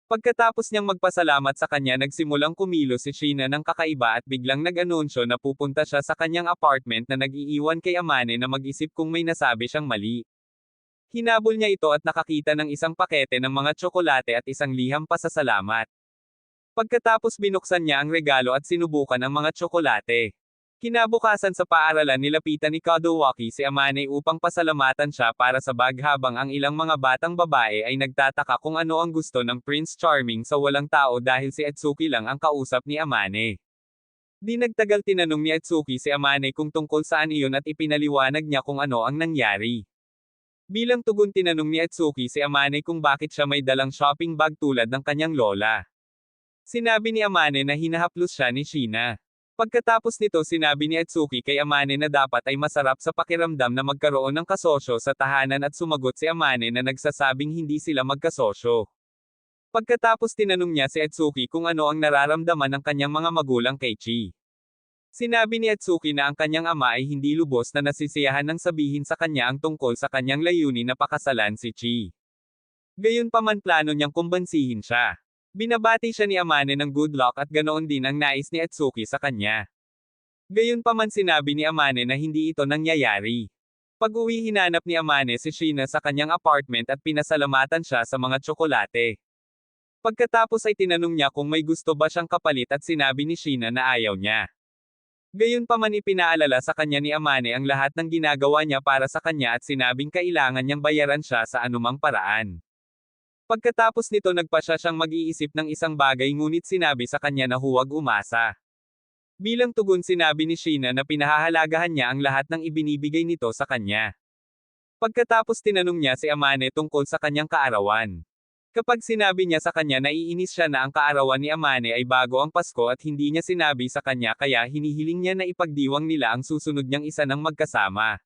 Speaker 1: Pagkatapos niyang magpasalamat sa kanya nagsimulang kumilos si Sheena ng kakaiba at biglang nag-anunsyo na pupunta siya sa kanyang apartment na nag-iiwan kay Amane na mag-isip kung may nasabi siyang mali. Hinabol niya ito at nakakita ng isang pakete ng mga tsokolate at isang liham pasasalamat. Pagkatapos binuksan niya ang regalo at sinubukan ang mga tsokolate. Kinabukasan sa paaralan nilapitan ni Kadowaki si Amane upang pasalamatan siya para sa bag habang ang ilang mga batang babae ay nagtataka kung ano ang gusto ng Prince Charming sa walang tao dahil si Etsuki lang ang kausap ni Amane. Di nagtagal tinanong ni Etsuki si Amane kung tungkol saan iyon at ipinaliwanag niya kung ano ang nangyari. Bilang tugon tinanong ni Etsuki si Amane kung bakit siya may dalang shopping bag tulad ng kanyang lola. Sinabi ni Amane na hinahaplos siya ni Sheena. Pagkatapos nito sinabi ni Etsuki kay Amane na dapat ay masarap sa pakiramdam na magkaroon ng kasosyo sa tahanan at sumagot si Amane na nagsasabing hindi sila magkasosyo. Pagkatapos tinanong niya si Etsuki kung ano ang nararamdaman ng kanyang mga magulang kay Chi. Sinabi ni Etsuki na ang kanyang ama ay hindi lubos na nasisiyahan nang sabihin sa kanya ang tungkol sa kanyang layunin na pakasalan si Chi. Gayunpaman plano niyang kumbansihin siya. Binabati siya ni Amane ng good luck at ganoon din ang nais ni Etsuki sa kanya. Gayunpaman sinabi ni Amane na hindi ito nangyayari. Pag-uwi hinanap ni Amane si Sheena sa kanyang apartment at pinasalamatan siya sa mga tsokolate. Pagkatapos ay tinanong niya kung may gusto ba siyang kapalit at sinabi ni Sheena na ayaw niya. Gayunpaman ipinaalala sa kanya ni Amane ang lahat ng ginagawa niya para sa kanya at sinabing kailangan niyang bayaran siya sa anumang paraan. Pagkatapos nito nagpasya siyang mag-iisip ng isang bagay ngunit sinabi sa kanya na huwag umasa. Bilang tugon sinabi ni Sheena na pinahahalagahan niya ang lahat ng ibinibigay nito sa kanya. Pagkatapos tinanong niya si Amane tungkol sa kanyang kaarawan. Kapag sinabi niya sa kanya naiinis siya na ang kaarawan ni Amane ay bago ang Pasko at hindi niya sinabi sa kanya kaya hinihiling niya na ipagdiwang nila ang susunod niyang isa ng magkasama.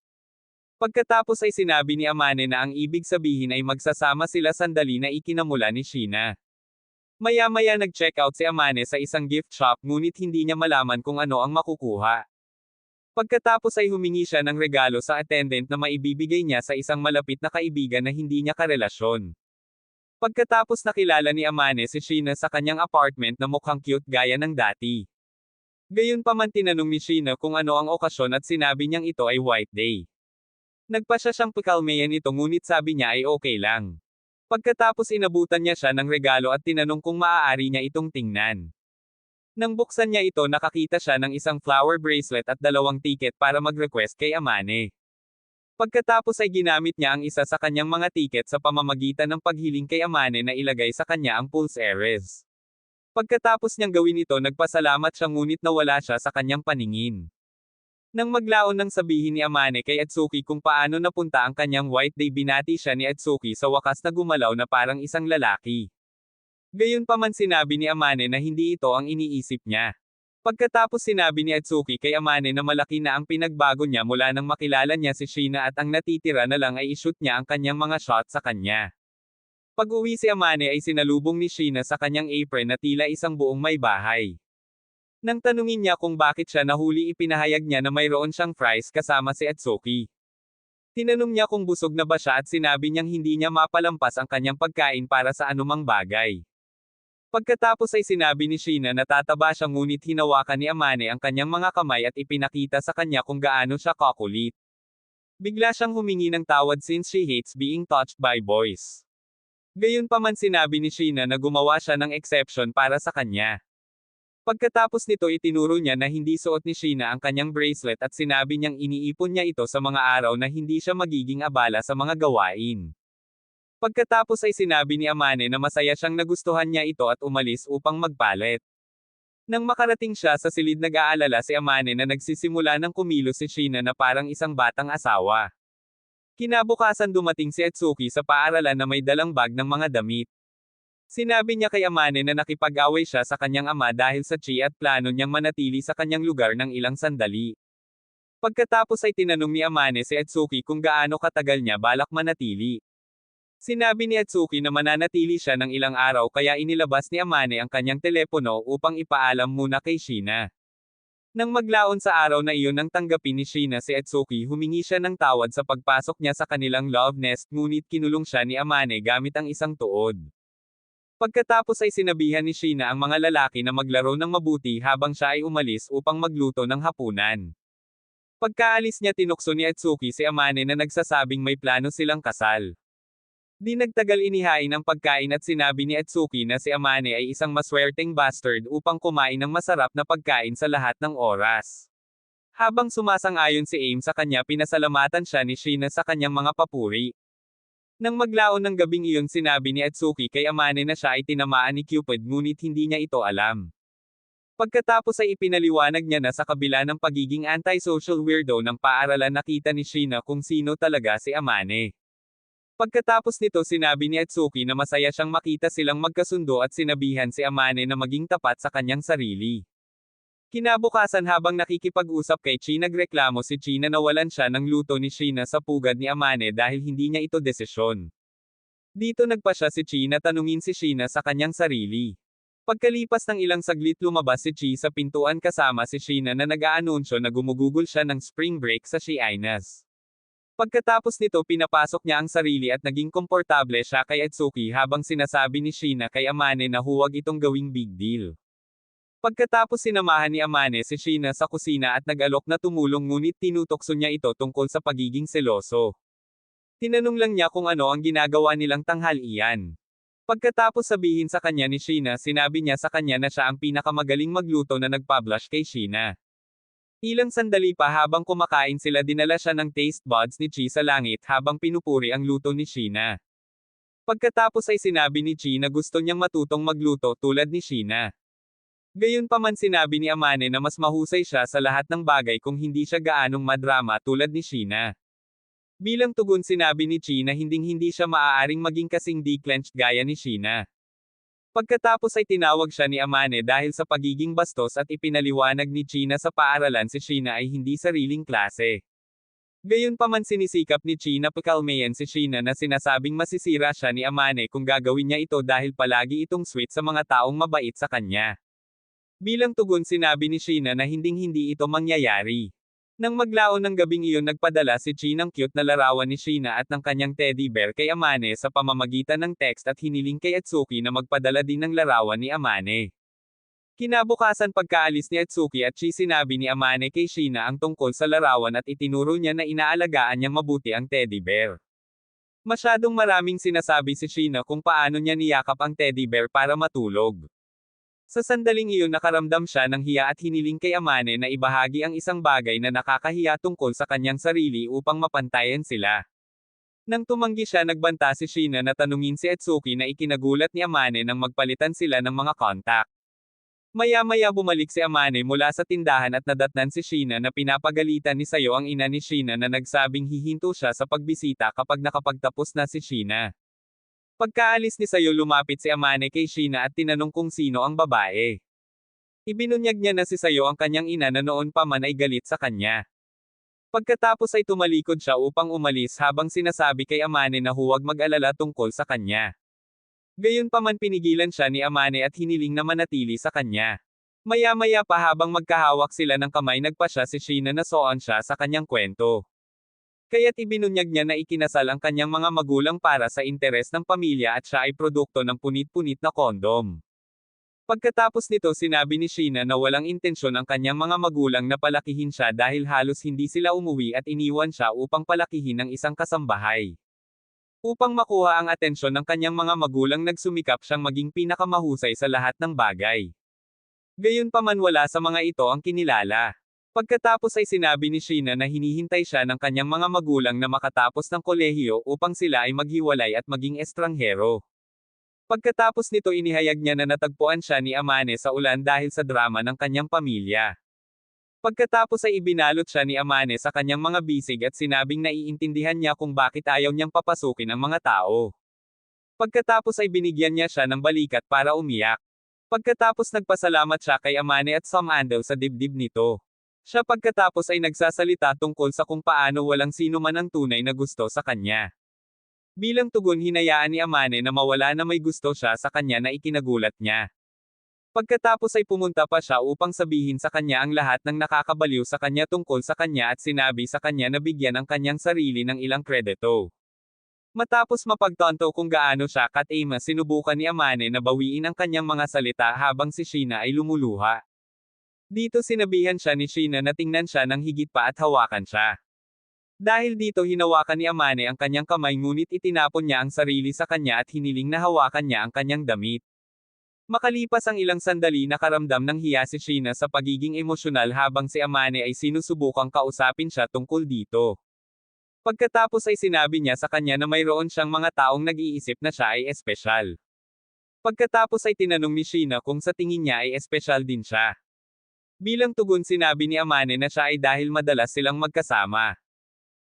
Speaker 1: Pagkatapos ay sinabi ni Amane na ang ibig sabihin ay magsasama sila sandali na ikinamula ni Sheena. Maya-maya nag-check out si Amane sa isang gift shop ngunit hindi niya malaman kung ano ang makukuha. Pagkatapos ay humingi siya ng regalo sa attendant na maibibigay niya sa isang malapit na kaibigan na hindi niya karelasyon. Pagkatapos nakilala ni Amane si Sheena sa kanyang apartment na mukhang cute gaya ng dati. Gayunpaman tinanong ni Sheena kung ano ang okasyon at sinabi niyang ito ay White Day. Nagpasya siyang pakalmayan ito ngunit sabi niya ay okay lang. Pagkatapos inabutan niya siya ng regalo at tinanong kung maaari niya itong tingnan. Nang buksan niya ito nakakita siya ng isang flower bracelet at 2 tiket para mag-request kay Amane. Pagkatapos ay ginamit niya ang isa sa kanyang mga tiket sa pamamagitan ng paghiling kay Amane na ilagay sa kanya ang pulse heiress. Pagkatapos niyang gawin ito nagpasalamat siya ngunit nawala siya sa kanyang paningin. Nang maglaon nang sabihin ni Amane kay Etsuki kung paano napunta ang kanyang White Day binati siya ni Etsuki sa wakas na gumalaw na parang isang lalaki. Gayunpaman sinabi ni Amane na hindi ito ang iniisip niya. Pagkatapos sinabi ni Etsuki kay Amane na malaki na ang pinagbago niya mula nang makilala niya si Sheena at ang natitira na lang ay ishoot niya ang kanyang mga shot sa kanya. Pag-uwi si Amane ay sinalubong ni Sheena sa kanyang apron na tila isang buong may bahay. Nang tanungin niya kung bakit siya nahuli ipinahayag niya na mayroon siyang fries kasama si Etsuki. Tinanong niya kung busog na ba siya at sinabi niyang hindi niya mapalampas ang kanyang pagkain para sa anumang bagay. Pagkatapos ay sinabi ni Sheena na tataba siya ngunit hinawakan ni Amane ang kanyang mga kamay at ipinakita sa kanya kung gaano siya kakulit. Bigla siyang humingi ng tawad since she hates being touched by boys. Gayunpaman sinabi ni Sheena na gumawa siya ng exception para sa kanya. Pagkatapos nito itinuro niya na hindi suot ni Sheena ang kanyang bracelet at sinabi niyang iniipon niya ito sa mga araw na hindi siya magiging abala sa mga gawain. Pagkatapos ay sinabi ni Amane na masaya siyang nagustuhan niya ito at umalis upang magpalit. Nang makarating siya sa silid nag-aalala si Amane na nagsisimula ng kumilos si Sheena na parang isang batang asawa. Kinabukasan dumating si Etsuki sa paaralan na may dalang bag ng mga damit. Sinabi niya kay Amane na nakipag-away siya sa kanyang ama dahil sa Chi at plano niyang manatili sa kanyang lugar ng ilang sandali. Pagkatapos ay tinanong ni Amane si Atsuki kung gaano katagal niya balak manatili. Sinabi ni Atsuki na mananatili siya ng ilang araw kaya inilabas ni Amane ang kanyang telepono upang ipaalam muna kay Sheena. Nang maglaon sa araw na iyon nang tanggapin ni Sheena si Atsuki, humingi siya ng tawad sa pagpasok niya sa kanilang love nest, ngunit kinulong siya ni Amane gamit ang isang tuod. Pagkatapos ay sinabihan ni Sheena ang mga lalaki na maglaro ng mabuti habang siya ay umalis upang magluto ng hapunan. Pagkaalis niya, tinukso ni Atsuki si Amane na nagsasabing may plano silang kasal. Di nagtagal, inihain ang pagkain at sinabi ni Atsuki na si Amane ay isang maswerteng bastard upang kumain ng masarap na pagkain sa lahat ng oras. Habang sumasang-ayon si Aim sa kanya, pinasalamatan siya ni Sheena sa kanyang mga papuri. Nang maglaon ng gabing iyon, sinabi ni Atsuki kay Amane na siya ay tinamaan ni Cupid, ngunit hindi niya ito alam. Pagkatapos ay ipinaliwanag niya na sa kabila ng pagiging antisocial weirdo ng paaralan, nakita ni Sheena kung sino talaga si Amane. Pagkatapos nito, sinabi ni Atsuki na masaya siyang makita silang magkasundo at sinabihan si Amane na maging tapat sa kanyang sarili. Kinabukasan, habang nakikipag-usap kay Chi, nagreklamo si Chi na nawalan siya ng luto ni Sheena sa pugad ni Amane dahil hindi niya ito desisyon. Dito nagpasya si Chi na tanungin si Sheena sa kanyang sarili. Pagkalipas ng ilang saglit, lumabas si Chi sa pintuan kasama si Sheena na nag-aanunsyo na gumugugol siya ng spring break sa Shiainas. Pagkatapos nito, pinapasok niya ang sarili at naging komportable siya kay Atsuki habang sinasabi ni Sheena kay Amane na huwag itong gawing big deal. Pagkatapos, sinamahan ni Amane si Sheena sa kusina at nag-alok na tumulong, ngunit tinutokso niya ito tungkol sa pagiging seloso. Tinanong lang niya kung ano ang ginagawa nilang tanghalian. Pagkatapos sabihin sa kanya ni Sheena, sinabi niya sa kanya na siya ang pinakamagaling magluto na nagpa-blush kay Sheena. Ilang sandali pa habang kumakain sila, dinala siya ng taste buds ni Chi sa langit habang pinupuri ang luto ni Sheena. Pagkatapos ay sinabi ni Chi na gusto niyang matutong magluto tulad ni Sheena. Gayunpaman, sinabi ni Amane na mas mahusay siya sa lahat ng bagay kung hindi siya gaanong madrama tulad ni Sheena. Bilang tugon, sinabi ni Chi na hinding-hindi siya maaaring maging kasing declenched gaya ni Sheena. Pagkatapos ay tinawag siya ni Amane dahil sa pagiging bastos at ipinaliwanag ni Chi na sa paaralan si Sheena ay hindi sariling klase. Gayunpaman, sinisikap ni Chi na pakalmayan si Sheena na sinasabing masisira siya ni Amane kung gagawin niya ito dahil palagi itong sweet sa mga taong mabait sa kanya. Bilang tugon, sinabi ni Sheena na hinding-hindi ito mangyayari. Nang maglaon ng gabing iyon, nagpadala si Chi ng cute na larawan ni Sheena at ng kanyang teddy bear kay Amane sa pamamagitan ng text at hiniling kay Atsuki na magpadala din ng larawan ni Amane. Kinabukasan, pagkaalis ni Atsuki at Chi, sinabi ni Amane kay Sheena ang tungkol sa larawan at itinuro niya na inaalagaan niyang mabuti ang teddy bear. Masyadong maraming sinasabi si Sheena kung paano niya niyakap ang teddy bear para matulog. Sa sandaling iyon, nakaramdam siya ng hiya at hiniling kay Amane na ibahagi ang isang bagay na nakakahiya tungkol sa kanyang sarili upang mapantayan sila. Nang tumanggi siya, nagbanta si Sheena na tanungin si Atsuki na ikinagulat ni Amane nang magpalitan sila ng mga kontak. Maya-maya bumalik si Amane mula sa tindahan at nadatnan si Sheena na pinapagalitan ni Sayo, ang ina ni Sheena, na nagsabing hihinto siya sa pagbisita kapag nakapagtapos na si Sheena. Pagkaalis ni Sayo, lumapit si Amane kay Sheena at tinanong kung sino ang babae. Ibinunyag niya na si Sayo ang kanyang ina na noon pa man ay galit sa kanya. Pagkatapos ay tumalikod siya upang umalis habang sinasabi kay Amane na huwag mag-alala tungkol sa kanya. Gayunpaman, pinigilan siya ni Amane at hiniling na manatili sa kanya. Maya-maya pa, habang magkahawak sila ng kamay, nagpasya si Sheena na soon siya sa kanyang kwento. Kaya't ibinunyag niya na ikinasal ang kanyang mga magulang para sa interes ng pamilya at siya ay produkto ng punit-punit na kondom. Pagkatapos nito, sinabi ni Sheena na walang intensyon ang kanyang mga magulang na palakihin siya dahil halos hindi sila umuwi at iniwan siya upang palakihin ng isang kasambahay. Upang makuha ang atensyon ng kanyang mga magulang, nagsumikap siyang maging pinakamahusay sa lahat ng bagay. Gayunpaman, wala sa mga ito ang kinilala. Pagkatapos ay sinabi ni Sheena na hinihintay siya ng kanyang mga magulang na makatapos ng kolehiyo upang sila ay maghiwalay at maging estranghero. Pagkatapos nito, inihayag niya na natagpuan siya ni Amane sa ulan dahil sa drama ng kanyang pamilya. Pagkatapos ay ibinalot siya ni Amane sa kanyang mga bisig at sinabing naiintindihan niya kung bakit ayaw niyang papasukin ang mga tao. Pagkatapos ay binigyan niya siya ng balikat para umiyak. Pagkatapos, nagpasalamat siya kay Amane at sumandaw sa dibdib nito. Siya pagkatapos ay nagsasalita tungkol sa kung paano walang sino man ang tunay na gusto sa kanya. Bilang tugon hinayaan ni Amane na mawala na may gusto siya sa kanya na ikinagulat niya. Pagkatapos ay pumunta pa siya upang sabihin sa kanya ang lahat ng nakakabaliw sa kanya tungkol sa kanya at sinabi sa kanya na bigyan ang kanyang sarili ng ilang kredito. Matapos mapagtanto kung gaano siya katama sinubukan ni Amane na bawiin ang kanyang mga salita habang si Sheena ay lumuluha. Dito sinabihan siya ni Sheena na tingnan siya ng higit pa at hawakan siya. Dahil dito hinawakan ni Amane ang kanyang kamay ngunit itinapon niya ang sarili sa kanya at hiniling na hawakan niya ang kanyang damit. Makalipas ang ilang sandali nakaramdam ng hiya si Sheena sa pagiging emosyonal habang si Amane ay sinusubukang kausapin siya tungkol dito. Pagkatapos ay sinabi niya sa kanya na mayroon siyang mga taong nag-iisip na siya ay espesyal. Pagkatapos ay tinanong ni Sheena kung sa tingin niya ay espesyal din siya. Bilang tugon sinabi ni Amane na siya ay dahil madalas silang magkasama.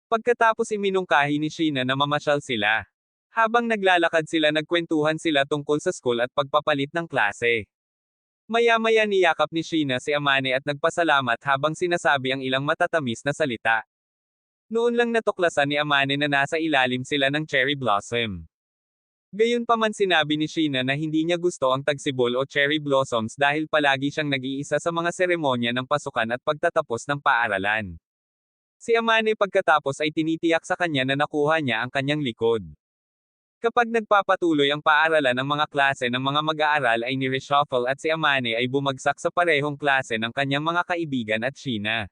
Speaker 1: Pagkatapos iminungkahi ni Sheena na mamasyal sila. Habang naglalakad sila nagkwentuhan sila tungkol sa school at pagpapalit ng klase. Maya-maya niyakap ni Sheena si Amane at nagpasalamat habang sinasabi ang ilang matatamis na salita. Noon lang natuklasan ni Amane na nasa ilalim sila ng cherry blossom. Gayunpaman sinabi ni Sheena na hindi niya gusto ang tagsibol o cherry blossoms dahil palagi siyang nag-iisa sa mga seremonya ng pasukan at pagtatapos ng paaralan. Si Amane pagkatapos ay tinitiyak sa kanya na nakuha niya ang kanyang likod. Kapag nagpapatuloy ang paaralan ng mga klase ng mga mag-aaral ay ni-reshuffle at si Amane ay bumagsak sa parehong klase ng kanyang mga kaibigan at Sheena.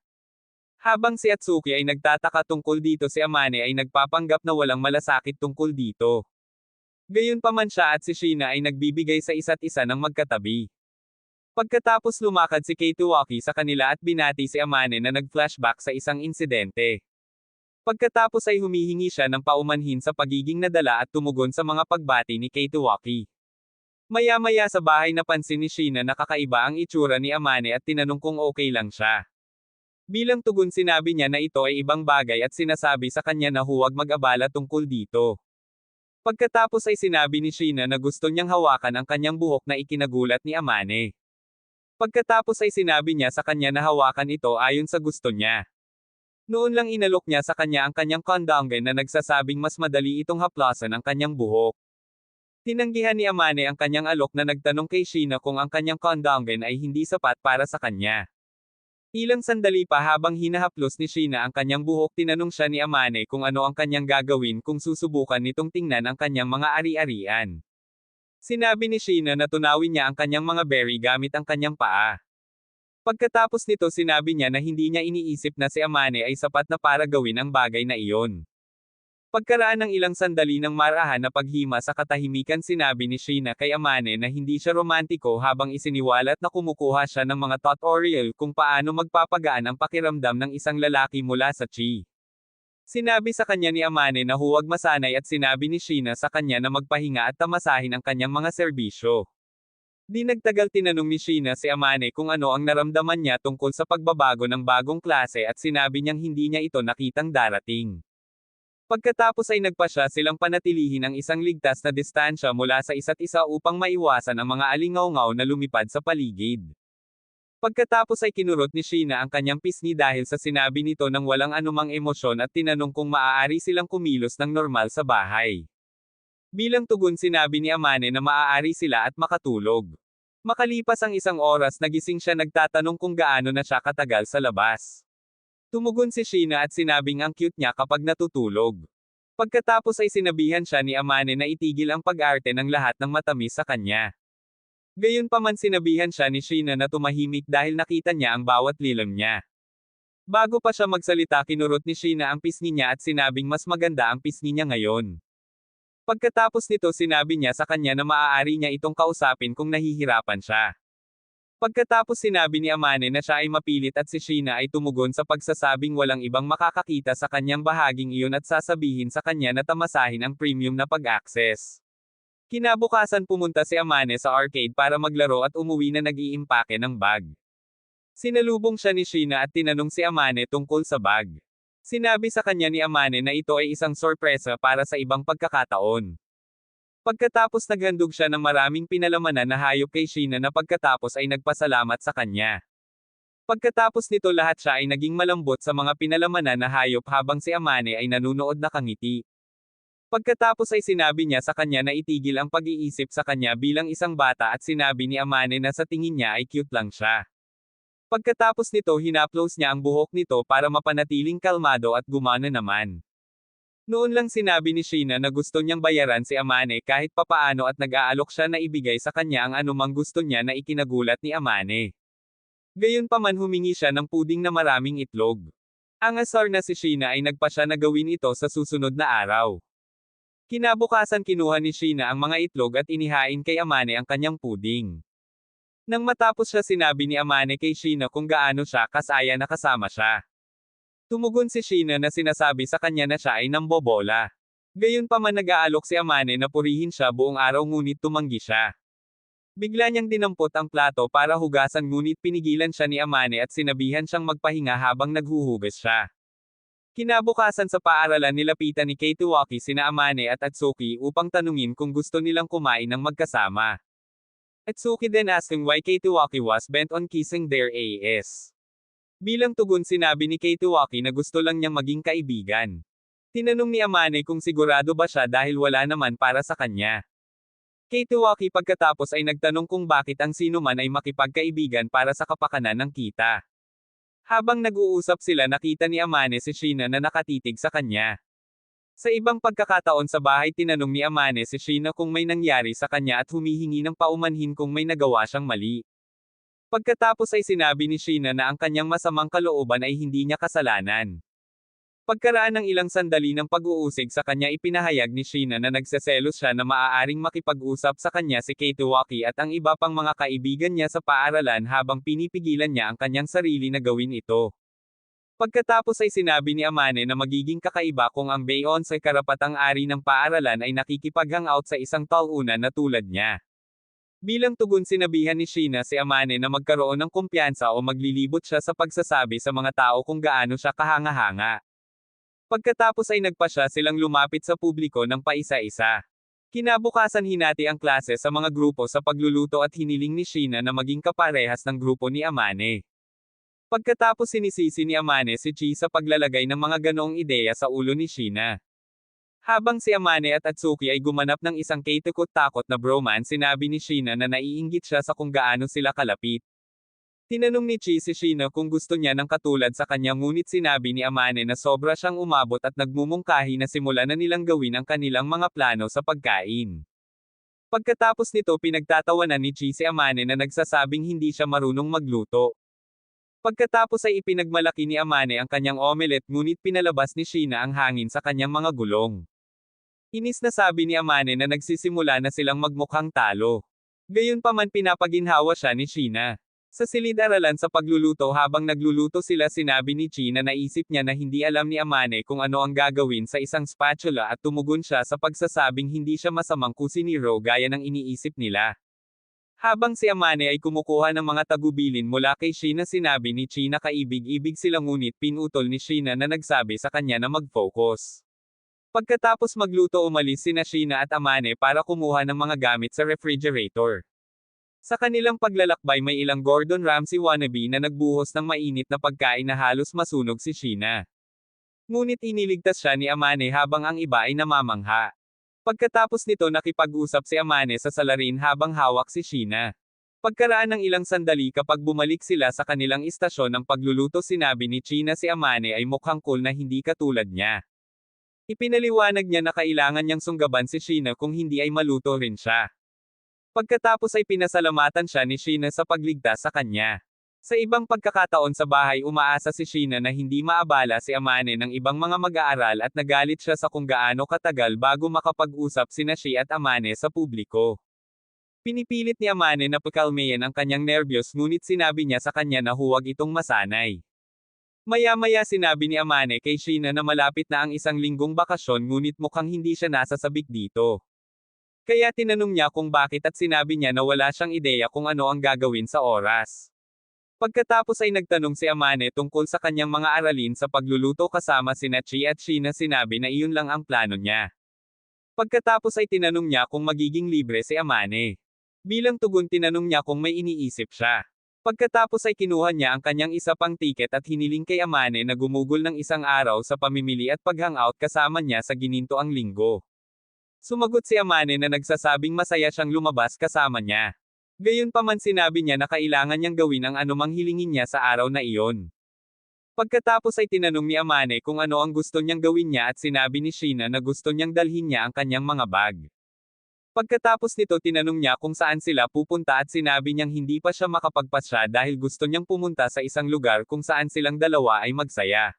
Speaker 1: Habang si Atsuki ay nagtataka tungkol dito si Amane ay nagpapanggap na walang malasakit tungkol dito. Gayunpaman siya at si Sheena ay nagbibigay sa isa't isa ng magkatabi. Pagkatapos lumakad si Keituaki sa kanila at binati si Amane na nag-flashback sa isang insidente. Pagkatapos ay humihingi siya ng paumanhin sa pagiging nadala at tumugon sa mga pagbati ni Keituaki. Maya-maya sa bahay napansin ni Sheena na kakaiba ang itsura ni Amane at tinanong kung okay lang siya. Bilang tugon sinabi niya na ito ay ibang bagay at sinasabi sa kanya na huwag mag-abala tungkol dito. Pagkatapos ay sinabi ni Sheena na gusto niyang hawakan ang kanyang buhok na ikinagulat ni Amane. Pagkatapos ay sinabi niya sa kanya na hawakan ito ayon sa gusto niya. Noon lang inalok niya sa kanya ang kanyang kondangen na nagsasabing mas madali itong haplasan ang kanyang buhok. Tinanggihan ni Amane ang kanyang alok na nagtanong kay Sheena kung ang kanyang kondangen ay hindi sapat para sa kanya. Ilang sandali pa habang hinahaplos ni Sheena ang kanyang buhok tinanong siya ni Amane kung ano ang kanyang gagawin kung susubukan nitong tingnan ang kanyang mga ari-arian. Sinabi ni Sheena na tunawin niya ang kanyang mga berry gamit ang kanyang paa. Pagkatapos nito sinabi niya na hindi niya iniisip na si Amane ay sapat na para gawin ang bagay na iyon. Pagkaraan ng ilang sandali ng marahan na paghima sa katahimikan sinabi ni Sheena kay Amane na hindi siya romantiko habang isiniwalat na kumukuha siya ng mga tutorial kung paano magpapagaan ang pakiramdam ng isang lalaki mula sa chi. Sinabi sa kanya ni Amane na huwag masanay at sinabi ni Sheena sa kanya na magpahinga at tamasahin ang kanyang mga serbisyo. Di nagtagal tinanong ni Sheena si Amane kung ano ang naramdaman niya tungkol sa pagbabago ng bagong klase at sinabi niyang hindi niya ito nakitang darating. Pagkatapos ay nagpasya silang panatilihin ang isang ligtas na distansya mula sa isa't isa upang maiwasan ang mga alingaw-ngaw na lumipad sa paligid. Pagkatapos ay kinurot ni Sheena ang kanyang pisngi dahil sa sinabi nito ng walang anumang emosyon at tinanong kung maaari silang kumilos ng normal sa bahay. Bilang tugon sinabi ni Amane na maaari sila at makatulog. Makalipas ang isang oras nagising siya nagtatanong kung gaano na siya katagal sa labas. Tumugon si Sheena at sinabing ang cute niya kapag natutulog. Pagkatapos ay sinabihan siya ni Amane na itigil ang pag-arte ng lahat ng matamis sa kanya. Gayunpaman sinabihan siya ni Sheena na tumahimik dahil nakita niya ang bawat lilam niya. Bago pa siya magsalita kinurot ni Sheena ang pisngi niya at sinabing mas maganda ang pisngi niya ngayon. Pagkatapos nito sinabi niya sa kanya na maaari niya itong kausapin kung nahihirapan siya. Pagkatapos sinabi ni Amane na siya ay mapilit at si Sheena ay tumugon sa pagsasabing walang ibang makakakita sa kanyang bahaging iyon at sasabihin sa kanya na tamasahin ang premium na pag-access. Kinabukasan pumunta si Amane sa arcade para maglaro at umuwi na nag-iimpake ng bag. Sinalubong siya ni Sheena at tinanong si Amane tungkol sa bag. Sinabi sa kanya ni Amane na ito ay isang sorpresa para sa ibang pagkakataon. Pagkatapos naghandog siya ng maraming pinalamanan na hayop kay Sheena na pagkatapos ay nagpasalamat sa kanya. Pagkatapos nito lahat siya ay naging malambot sa mga pinalamanan na hayop habang si Amane ay nanunood nakangiti. Pagkatapos ay sinabi niya sa kanya na itigil ang pag-iisip sa kanya bilang isang bata at sinabi ni Amane na sa tingin niya ay cute lang siya. Pagkatapos nito hinaplos niya ang buhok nito para mapanatiling kalmado at gumana naman. Noon lang sinabi ni Sheena na gusto niyang bayaran si Amane kahit papaano at nag-aalok siya na ibigay sa kanya ang anumang gusto niya na ikinagulat ni Amane. Gayunpaman humingi siya ng puding na maraming itlog. Ang asar na si Sheena ay nagpasya na gawin ito sa susunod na araw. Kinabukasan kinuha ni Sheena ang mga itlog at inihain kay Amane ang kanyang puding. Nang matapos siya sinabi ni Amane kay Sheena kung gaano siya kasaya na kasama siya. Tumugon si Sheena na sinasabi sa kanya na siya ay nambobola. Gayunpaman nag-aalok si Amane na purihin siya buong araw ngunit tumanggi siya. Bigla niyang dinampot ang plato para hugasan ngunit pinigilan siya ni Amane at sinabihan siyang magpahinga habang naghuhugas siya. Kinabukasan sa paaralan nilapitan ni Keituaki sina Amane at Atsuki upang tanungin kung gusto nilang kumain ng magkasama. Atsuki then asking why Keituaki was bent on kissing their ass. Bilang tugon sinabi ni Keituaki na gusto lang niyang maging kaibigan. Tinanong ni Amane kung sigurado ba siya dahil wala naman para sa kanya. Keituaki pagkatapos ay nagtanong kung bakit ang sino man ay makipagkaibigan para sa kapakanan ng kita. Habang nag-uusap sila nakita ni Amane si Sheena na nakatitig sa kanya. Sa ibang pagkakataon sa bahay tinanong ni Amane si Sheena kung may nangyari sa kanya at humihingi ng paumanhin kung may nagawa siyang mali. Pagkatapos ay sinabi ni Sheena na ang kanyang masamang kalooban ay hindi niya kasalanan. Pagkaraan ng ilang sandali ng pag-uusig sa kanya ipinahayag ni Sheena na nagseselos siya na maaaring makipag-usap sa kanya si Keituaki at ang iba pang mga kaibigan niya sa paaralan habang pinipigilan niya ang kanyang sarili na gawin ito. Pagkatapos ay sinabi ni Amane na magiging kakaiba kung ang Bayon sa karapatang ari ng paaralan ay nakikipag-hangout sa isang talunan na tulad niya. Bilang tugon sinabihan ni Sheena si Amane na magkaroon ng kumpiyansa o maglilibot siya sa pagsasabi sa mga tao kung gaano siya kahanga-hanga. Pagkatapos ay nagpasya silang lumapit sa publiko ng paisa-isa. Kinabukasan hinati ang klase sa mga grupo sa pagluluto at hiniling ni Sheena na maging kaparehas ng grupo ni Amane. Pagkatapos sinisisi ni Amane si Chi sa paglalagay ng mga ganoong ideya sa ulo ni Sheena. Habang si Amane at Atsuki ay gumanap ng isang kaitakot-takot na bromance sinabi ni Sheena na naiinggit siya sa kung gaano sila kalapit. Tinanong ni Chi si Sheena kung gusto niya ng katulad sa kanya ngunit sinabi ni Amane na sobra siyang umabot at nagmumungkahi na simulan na nilang gawin ang kanilang mga plano sa pagkain. Pagkatapos nito pinagtatawanan ni Chi si Amane na nagsasabing hindi siya marunong magluto. Pagkatapos ay ipinagmalaki ni Amane ang kanyang omelette ngunit pinalabas ni Sheena ang hangin sa kanyang mga gulong. Inis na sabi ni Amane na nagsisimula na silang magmukhang talo. Gayunpaman pinapaginhawa siya ni Sheena. Sa silid-aralan sa pagluluto habang nagluluto sila sinabi ni Chi na naisip niya na hindi alam ni Amane kung ano ang gagawin sa isang spatula at tumugon siya sa pagsasabing hindi siya masamang kusinero gaya ng iniisip nila. Habang si Amane ay kumukuha ng mga tagubilin mula kay Sheena sinabi ni Chi na kaibig-ibig sila ngunit pinutol ni Sheena na nagsabi sa kanya na mag-focus. Pagkatapos magluto umalis sina Sheena at Amane para kumuha ng mga gamit sa refrigerator. Sa kanilang paglalakbay may ilang Gordon Ramsay wannabe na nagbuhos ng mainit na pagkain na halos masunog si Sheena. Ngunit iniligtas siya ni Amane habang ang iba ay namamangha. Pagkatapos nito nakipag-usap si Amane sa salarin habang hawak si Sheena. Pagkaraan ng ilang sandali kapag bumalik sila sa kanilang istasyon ng pagluluto sinabi ni Chi na si Amane ay mukhang cool na hindi katulad niya. Ipinaliwanag niya na kailangan niyang sunggaban si Sheena kung hindi ay maluto rin siya. Pagkatapos ay pinasalamatan siya ni Sheena sa pagligtas sa kanya. Sa ibang pagkakataon sa bahay umaasa si Sheena na hindi maabala si Amane ng ibang mga mag-aaral at nagalit siya sa kung gaano katagal bago makapag-usap sina Shi at Amane sa publiko. Pinipilit ni Amane na pakalmayan ang kanyang nerbiyos ngunit sinabi niya sa kanya na huwag itong masanay. Maya-maya sinabi ni Amane kay Sheena na malapit na ang isang linggong bakasyon ngunit mukhang hindi siya nasasabik dito. Kaya tinanong niya kung bakit at sinabi niya na wala siyang ideya kung ano ang gagawin sa oras. Pagkatapos ay nagtanong si Amane tungkol sa kanyang mga aralin sa pagluluto kasama sina Chi at Sheena sinabi na iyon lang ang plano niya. Pagkatapos ay tinanong niya kung magiging libre si Amane. Bilang tugon tinanong niya kung may iniisip siya. Pagkatapos ay kinuha niya ang kanyang isa pang tiket at hiniling kay Amane na gumugol ng isang araw sa pamimili at pag-hangout kasama niya sa ginintoang linggo. Sumagot si Amane na nagsasabing masaya siyang lumabas kasama niya. Gayunpaman sinabi niya na kailangan niyang gawin ang anumang hilingin niya sa araw na iyon. Pagkatapos ay tinanong ni Amane kung ano ang gusto niyang gawin niya at sinabi ni Sheena na gusto niyang dalhin niya ang kanyang mga bag. Pagkatapos nito tinanong niya kung saan sila pupunta at sinabi niyang hindi pa siya makapagpasya dahil gusto niyang pumunta sa isang lugar kung saan silang dalawa ay magsaya.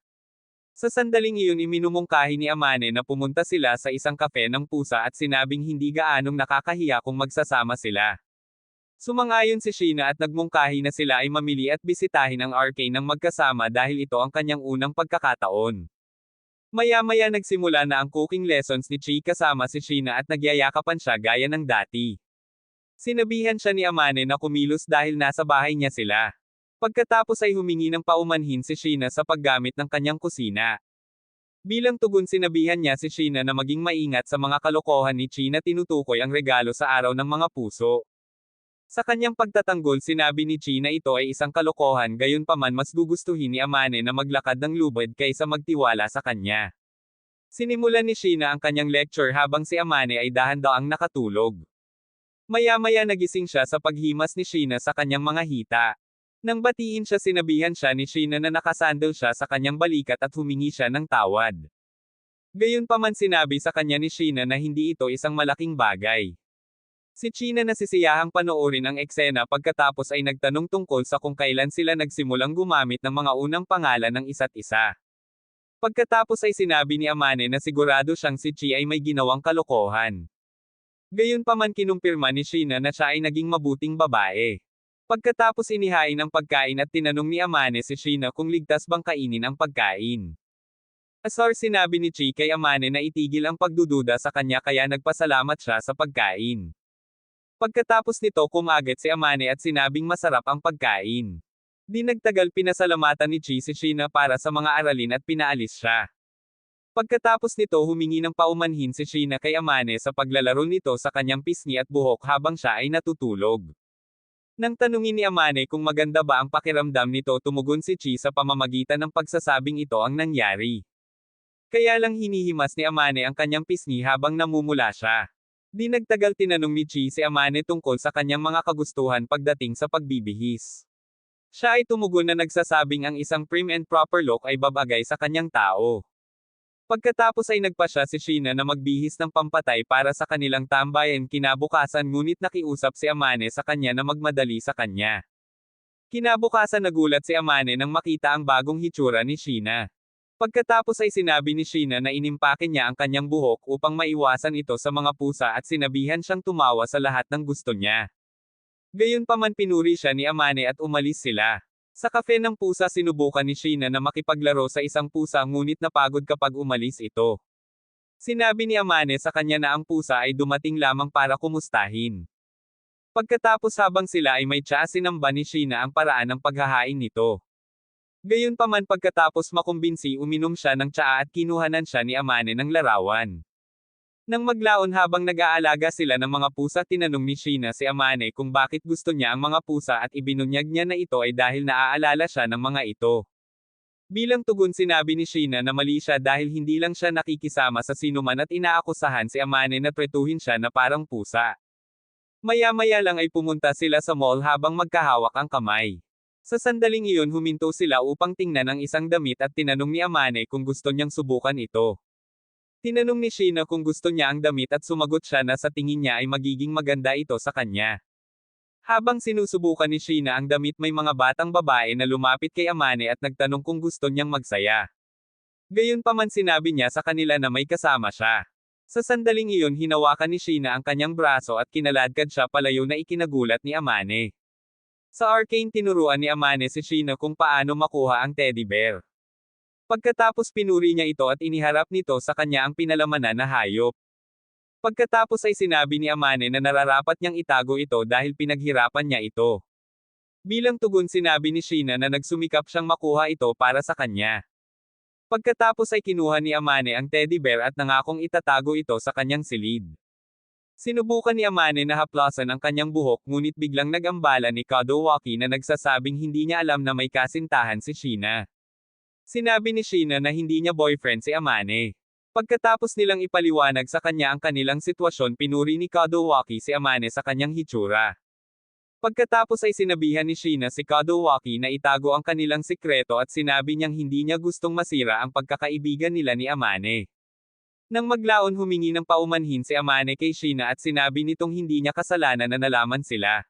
Speaker 1: Sa sandaling iyon iminumungkahi ni Amane na pumunta sila sa isang kafe ng pusa at sinabing hindi gaanong nakakahiya kung magsasama sila. Sumang-ayon si Sheena at nagmungkahi na sila ay mamili at bisitahin ang arcade ng magkasama dahil ito ang kanyang unang pagkakataon. Maya-maya nagsimula na ang cooking lessons ni Chi kasama si Sheena at nagyayakapan siya gaya ng dati. Sinabihan siya ni Amane na kumilos dahil nasa bahay niya sila. Pagkatapos ay humingi ng paumanhin si Sheena sa paggamit ng kanyang kusina. Bilang tugon sinabihan niya si Sheena na maging maingat sa mga kalokohan ni Chi na tinutukoy ang regalo sa araw ng mga puso. Sa kanyang pagtatanggol sinabi ni Chi na ito ay isang kalokohan gayunpaman mas gugustuhin ni Amane na maglakad ng lubid kaysa magtiwala sa kanya. Sinimulan ni Sheena ang kanyang lecture habang si Amane ay dahan-daang nakatulog. Maya-maya nagising siya sa paghimas ni Sheena sa kanyang mga hita. Nang batiin siya sinabihan siya ni Sheena na nakasandal siya sa kanyang balikat at humingi siya ng tawad. Gayunpaman sinabi sa kanya ni Sheena na hindi ito isang malaking bagay. Si Sheena nasisiyahang panoorin ang eksena pagkatapos ay nagtanong tungkol sa kung kailan sila nagsimulang gumamit ng mga unang pangalan ng isa't isa. Pagkatapos ay sinabi ni Amane na sigurado siyang si Chi ay may ginawang kalokohan. Gayunpaman kinumpirma ni Sheena na siya ay naging mabuting babae. Pagkatapos inihain ang pagkain at tinanong ni Amane si Sheena kung ligtas bang kainin ang pagkain. Asar sinabi ni Chi kay Amane na itigil ang pagdududa sa kanya kaya nagpasalamat siya sa pagkain. Pagkatapos nito kumagat si Amane at sinabing masarap ang pagkain. Di nagtagal pinasalamatan ni Chi si Sheena para sa mga aralin at pinaalis siya. Pagkatapos nito humingi ng paumanhin si Sheena kay Amane sa paglalaro nito sa kanyang pisngi at buhok habang siya ay natutulog. Nang tanungin ni Amane kung maganda ba ang pakiramdam nito tumugon si Chi sa pamamagitan ng pagsasabing ito ang nangyari. Kaya lang hinihimas ni Amane ang kanyang pisngi habang namumula siya. Di nagtagal tinanong ni Chi si Amane tungkol sa kanyang mga kagustuhan pagdating sa pagbibihis. Siya ay tumugon na nagsasabing ang isang prim and proper look ay babagay sa kanyang tao. Pagkatapos ay nagpasya si Sheena na magbihis ng pampatay para sa kanilang tambayan kinabukasan ngunit nakiusap si Amane sa kanya na magmadali sa kanya. Kinabukasan nagulat si Amane nang makita ang bagong hitsura ni Sheena. Pagkatapos ay sinabi ni Sheena na inimpake niya ang kanyang buhok upang maiwasan ito sa mga pusa at sinabihan siyang tumawa sa lahat ng gusto niya. Gayunpaman pinuri siya ni Amane at umalis sila. Sa kafe ng pusa sinubukan ni Sheena na makipaglaro sa isang pusa ngunit napagod kapag umalis ito. Sinabi ni Amane sa kanya na ang pusa ay dumating lamang para kumustahin. Pagkatapos habang sila ay may tsaa sinamba ni Sheena ang paraan ng paghahain nito. Gayunpaman pagkatapos makumbinsi uminom siya ng tsaa at kinuhanan siya ni Amane ng larawan. Nang maglaon habang nag-aalaga sila ng mga pusa tinanong ni Sheena si Amane kung bakit gusto niya ang mga pusa at ibinunyag niya na ito ay dahil naaalala siya ng mga ito. Bilang tugon sinabi ni Sheena na mali siya dahil hindi lang siya nakikisama sa sinuman at inaakusahan si Amane na tretuhin siya na parang pusa. Maya-maya lang ay pumunta sila sa mall habang magkahawak ang kamay. Sa sandaling iyon huminto sila upang tingnan ang isang damit at tinanong ni Amane kung gusto niyang subukan ito. Tinanong ni Sheena kung gusto niya ang damit at sumagot siya na sa tingin niya ay magiging maganda ito sa kanya. Habang sinusubukan ni Sheena ang damit may mga batang babae na lumapit kay Amane at nagtanong kung gusto niyang magsaya. Gayunpaman sinabi niya sa kanila na may kasama siya. Sa sandaling iyon hinawakan ni Sheena ang kanyang braso at kinaladkad siya palayo na ikinagulat ni Amane. Sa arcane tinuruan ni Amane si Sheena kung paano makuha ang teddy bear. Pagkatapos pinuri niya ito at iniharap nito sa kanya ang pinalamanan na hayop. Pagkatapos ay sinabi ni Amane na nararapat niyang itago ito dahil pinaghirapan niya ito. Bilang tugon sinabi ni Sheena na nagsumikap siyang makuha ito para sa kanya. Pagkatapos ay kinuha ni Amane ang teddy bear at nangakong itatago ito sa kanyang silid. Sinubukan ni Amane na haplasan ang kanyang buhok ngunit biglang nag-ambala ni Kadowaki na nagsasabing hindi niya alam na may kasintahan si Sheena. Sinabi ni Sheena na hindi niya boyfriend si Amane. Pagkatapos nilang ipaliwanag sa kanya ang kanilang sitwasyon, pinuri ni Kadowaki si Amane sa kanyang hitsura. Pagkatapos ay sinabihan ni Sheena si Kadowaki na itago ang kanilang sikreto at sinabi niyang hindi niya gustong masira ang pagkakaibigan nila ni Amane. Nang maglaon, humingi ng paumanhin si Amane kay Sheena at sinabi nitong hindi niya kasalanan na nalaman sila.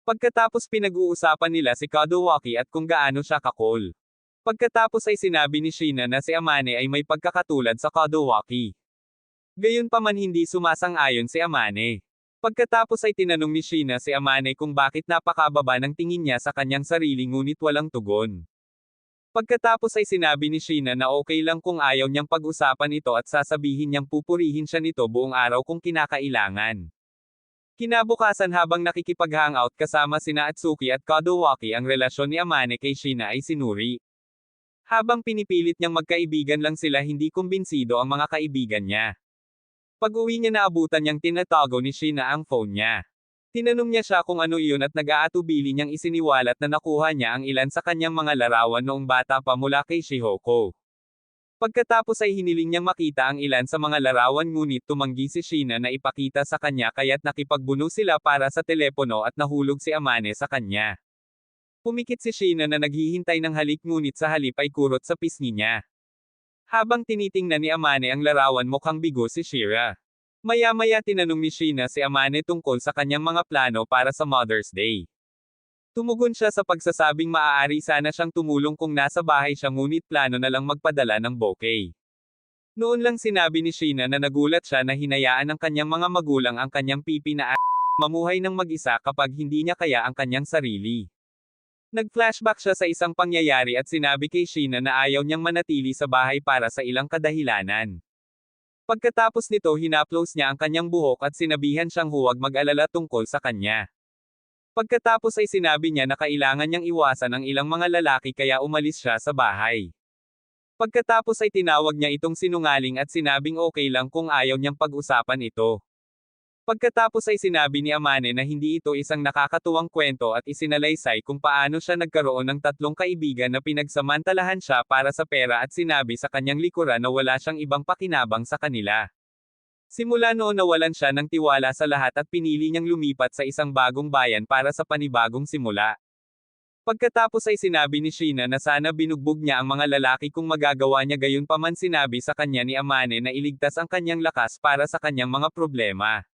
Speaker 1: Pagkatapos pinag-uusapan nila si Kadowaki at kung gaano siya ka-cool. Pagkatapos ay sinabi ni Sheena na si Amane ay may pagkakatulad sa Kadowaki. Gayunpaman hindi sumasang-ayon si Amane. Pagkatapos ay tinanong ni Sheena si Amane kung bakit napakababa ng tingin niya sa kanyang sarili ngunit walang tugon. Pagkatapos ay sinabi ni Sheena na okay lang kung ayaw niyang pag-usapan ito at sasabihin niyang pupurihin siya nito buong araw kung kinakailangan. Kinabukasan, habang nakikipag-hangout kasama sina Atsuki at Kadowaki, ang relasyon ni Amane kay Sheena ay sinuri. Habang pinipilit niyang magkaibigan lang sila, hindi kumbinsido ang mga kaibigan niya. Pag-uwi niya, naabutan niyang tinatago ni Sheena ang phone niya. Tinanong niya siya kung ano iyon at nag-aatubili niyang isiniwalat na nakuha niya ang ilan sa kanyang mga larawan noong bata pa mula kay Shihoko. Pagkatapos ay hiniling niyang makita ang ilan sa mga larawan ngunit tumanggi si Sheena na ipakita sa kanya, kaya't nakipagbuno sila para sa telepono at nahulog si Amane sa kanya. Pumikit si Sheena na naghihintay ng halik ngunit sa halip ay kurot sa pisngi niya. Habang tinitingnan ni Amane ang larawan, mukhang bigo si Shira. Maya-maya tinanong ni Sheena si Amane tungkol sa kanyang mga plano para sa Mother's Day. Tumugon siya sa pagsasabing maaari sana siyang tumulong kung nasa bahay siya ngunit plano na lang magpadala ng bouquet. Noon lang sinabi ni Sheena na nagulat siya na hinayaan ng kanyang mga magulang ang kanyang pipi na mamuhay ng mag-isa kapag hindi niya kaya ang kanyang sarili. Nag-flashback siya sa isang pangyayari at sinabi kay Sheena na ayaw niyang manatili sa bahay para sa ilang kadahilanan. Pagkatapos nito, hinaplos niya ang kanyang buhok at sinabihan siyang huwag mag-alala tungkol sa kanya. Pagkatapos ay sinabi niya na kailangan niyang iwasan ang ilang mga lalaki kaya umalis siya sa bahay. Pagkatapos ay tinawag niya itong sinungaling at sinabing okay lang kung ayaw niyang pag-usapan ito. Pagkatapos ay sinabi ni Amane na hindi ito isang nakakatuwang kwento at isinalaysay kung paano siya nagkaroon ng 3 kaibigan na pinagsamantalahan siya para sa pera at sinabi sa kanyang likuran na wala siyang ibang pakinabang sa kanila. Simula noon nawalan siya ng tiwala sa lahat at pinili niyang lumipat sa isang bagong bayan para sa panibagong simula. Pagkatapos ay sinabi ni Sheena na sana binugbog niya ang mga lalaki kung magagawa niya, gayunpaman sinabi sa kanya ni Amane na iligtas ang kanyang lakas para sa kanyang mga problema.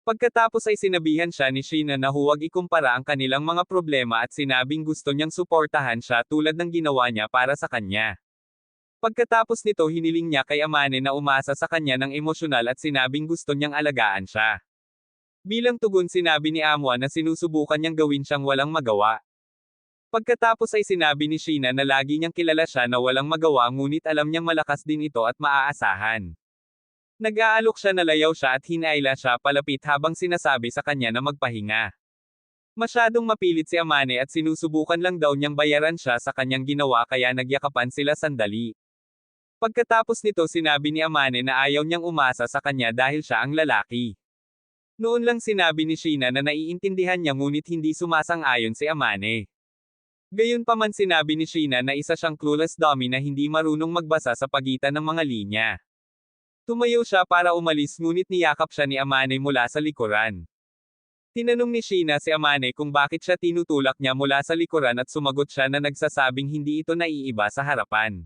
Speaker 1: Pagkatapos ay sinabihan siya ni Sheena na huwag ikumpara ang kanilang mga problema at sinabing gusto niyang suportahan siya tulad ng ginawa niya para sa kanya. Pagkatapos nito, hiniling niya kay Amane na umasa sa kanya ng emosyonal at sinabing gusto niyang alagaan siya. Bilang tugon, sinabi ni Amwa na sinusubukan niyang gawin siyang walang magawa. Pagkatapos ay sinabi ni Sheena na lagi niyang kilala siya na walang magawa ngunit alam niyang malakas din ito at maaasahan. Nag-aalok siya, nalayaw siya at hinayla siya palapit habang sinasabi sa kanya na magpahinga. Masyadong mapilit si Amane at sinusubukan lang daw niyang bayaran siya sa kanyang ginawa kaya nagyakapan sila sandali. Pagkatapos nito, sinabi ni Amane na ayaw niyang umasa sa kanya dahil siya ang lalaki. Noon lang sinabi ni Sheena na naiintindihan niya ngunit hindi sumasang-ayon si Amane. Gayunpaman sinabi ni Sheena na isa siyang clueless dummy na hindi marunong magbasa sa pagitan ng mga linya. Tumayo siya para umalis ngunit niyakap siya ni Amane mula sa likuran. Tinanong ni Sheena si Amane kung bakit siya tinutulak niya mula sa likuran at sumagot siya na nagsasabing hindi ito naiiba sa harapan.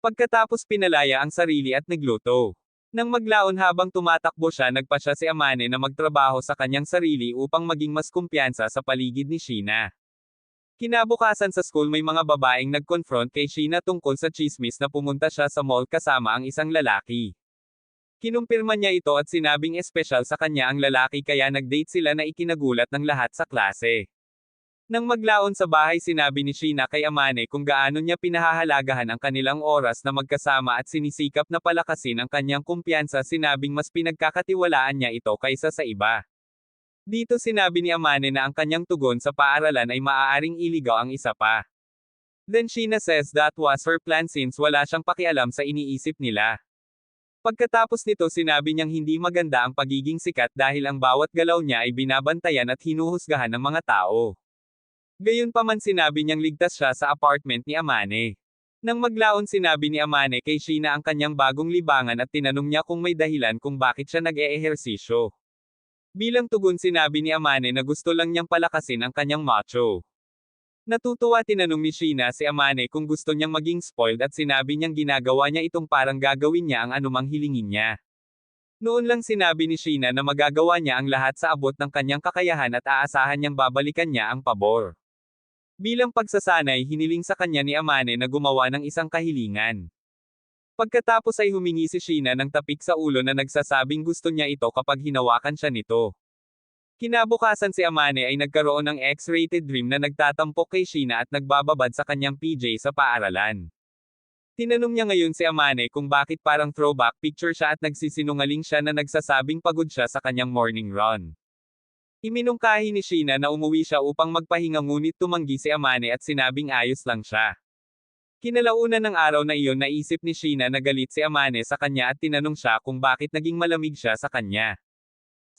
Speaker 1: Pagkatapos pinalaya ang sarili at nagluto. Nang maglaon, habang tumatakbo siya, nagpa siya si Amane na magtrabaho sa kanyang sarili upang maging mas kumpiyansa sa paligid ni Sheena. Kinabukasan sa school, may mga babaeng nag-confront kay Sheena tungkol sa chismis na pumunta siya sa mall kasama ang isang lalaki. Kinumpirma niya ito at sinabing espesyal sa kanya ang lalaki kaya nag-date sila na ikinagulat ng lahat sa klase. Nang maglaon sa bahay, sinabi ni Sheena kay Amane kung gaano niya pinahahalagahan ang kanilang oras na magkasama at sinisikap na palakasin ang kanyang kumpiyansa, sinabing mas pinagkakatiwalaan niya ito kaysa sa iba. Dito sinabi ni Amane na ang kanyang tugon sa paaralan ay maaaring iligaw ang isa pa. Then Sheena says that was her plan since wala siyang pakialam sa iniisip nila. Pagkatapos nito sinabi niyang hindi maganda ang pagiging sikat dahil ang bawat galaw niya ay binabantayan at hinuhusgahan ng mga tao. Gayunpaman sinabi niyang ligtas siya sa apartment ni Amane. Nang maglaon sinabi ni Amane kay Sheena ang kanyang bagong libangan at tinanong niya kung may dahilan kung bakit siya nag-eehersisyo. Bilang tugon sinabi ni Amane na gusto lang niyang palakasin ang kanyang macho. Natutuwa tinanong ni Sheena si Amane kung gusto niyang maging spoiled at sinabi niyang ginagawa niya itong parang gagawin niya ang anumang hilingin niya. Noon lang sinabi ni Sheena na magagawa niya ang lahat sa abot ng kanyang kakayahan at aasahan niyang babalikan niya ang pabor. Bilang pagsasanay hiniling sa kanya ni Amane na gumawa ng isang kahilingan. Pagkatapos ay humingi si Sheena ng tapik sa ulo na nagsasabing gusto niya ito kapag hinawakan siya nito. Kinabukasan si Amane ay nagkaroon ng X-rated dream na nagtatampok kay Sheena at nagbababad sa kanyang PJ sa paaralan. Tinanong niya ngayon si Amane kung bakit parang throwback picture siya at nagsisinungaling siya na nagsasabing pagod siya sa kanyang morning run. Iminungkahi ni Sheena na umuwi siya upang magpahinga ngunit tumanggi si Amane at sinabing ayos lang siya. Kinalaunan ng araw na iyon naisip ni Sheena na galit si Amane sa kanya at tinanong siya kung bakit naging malamig siya sa kanya.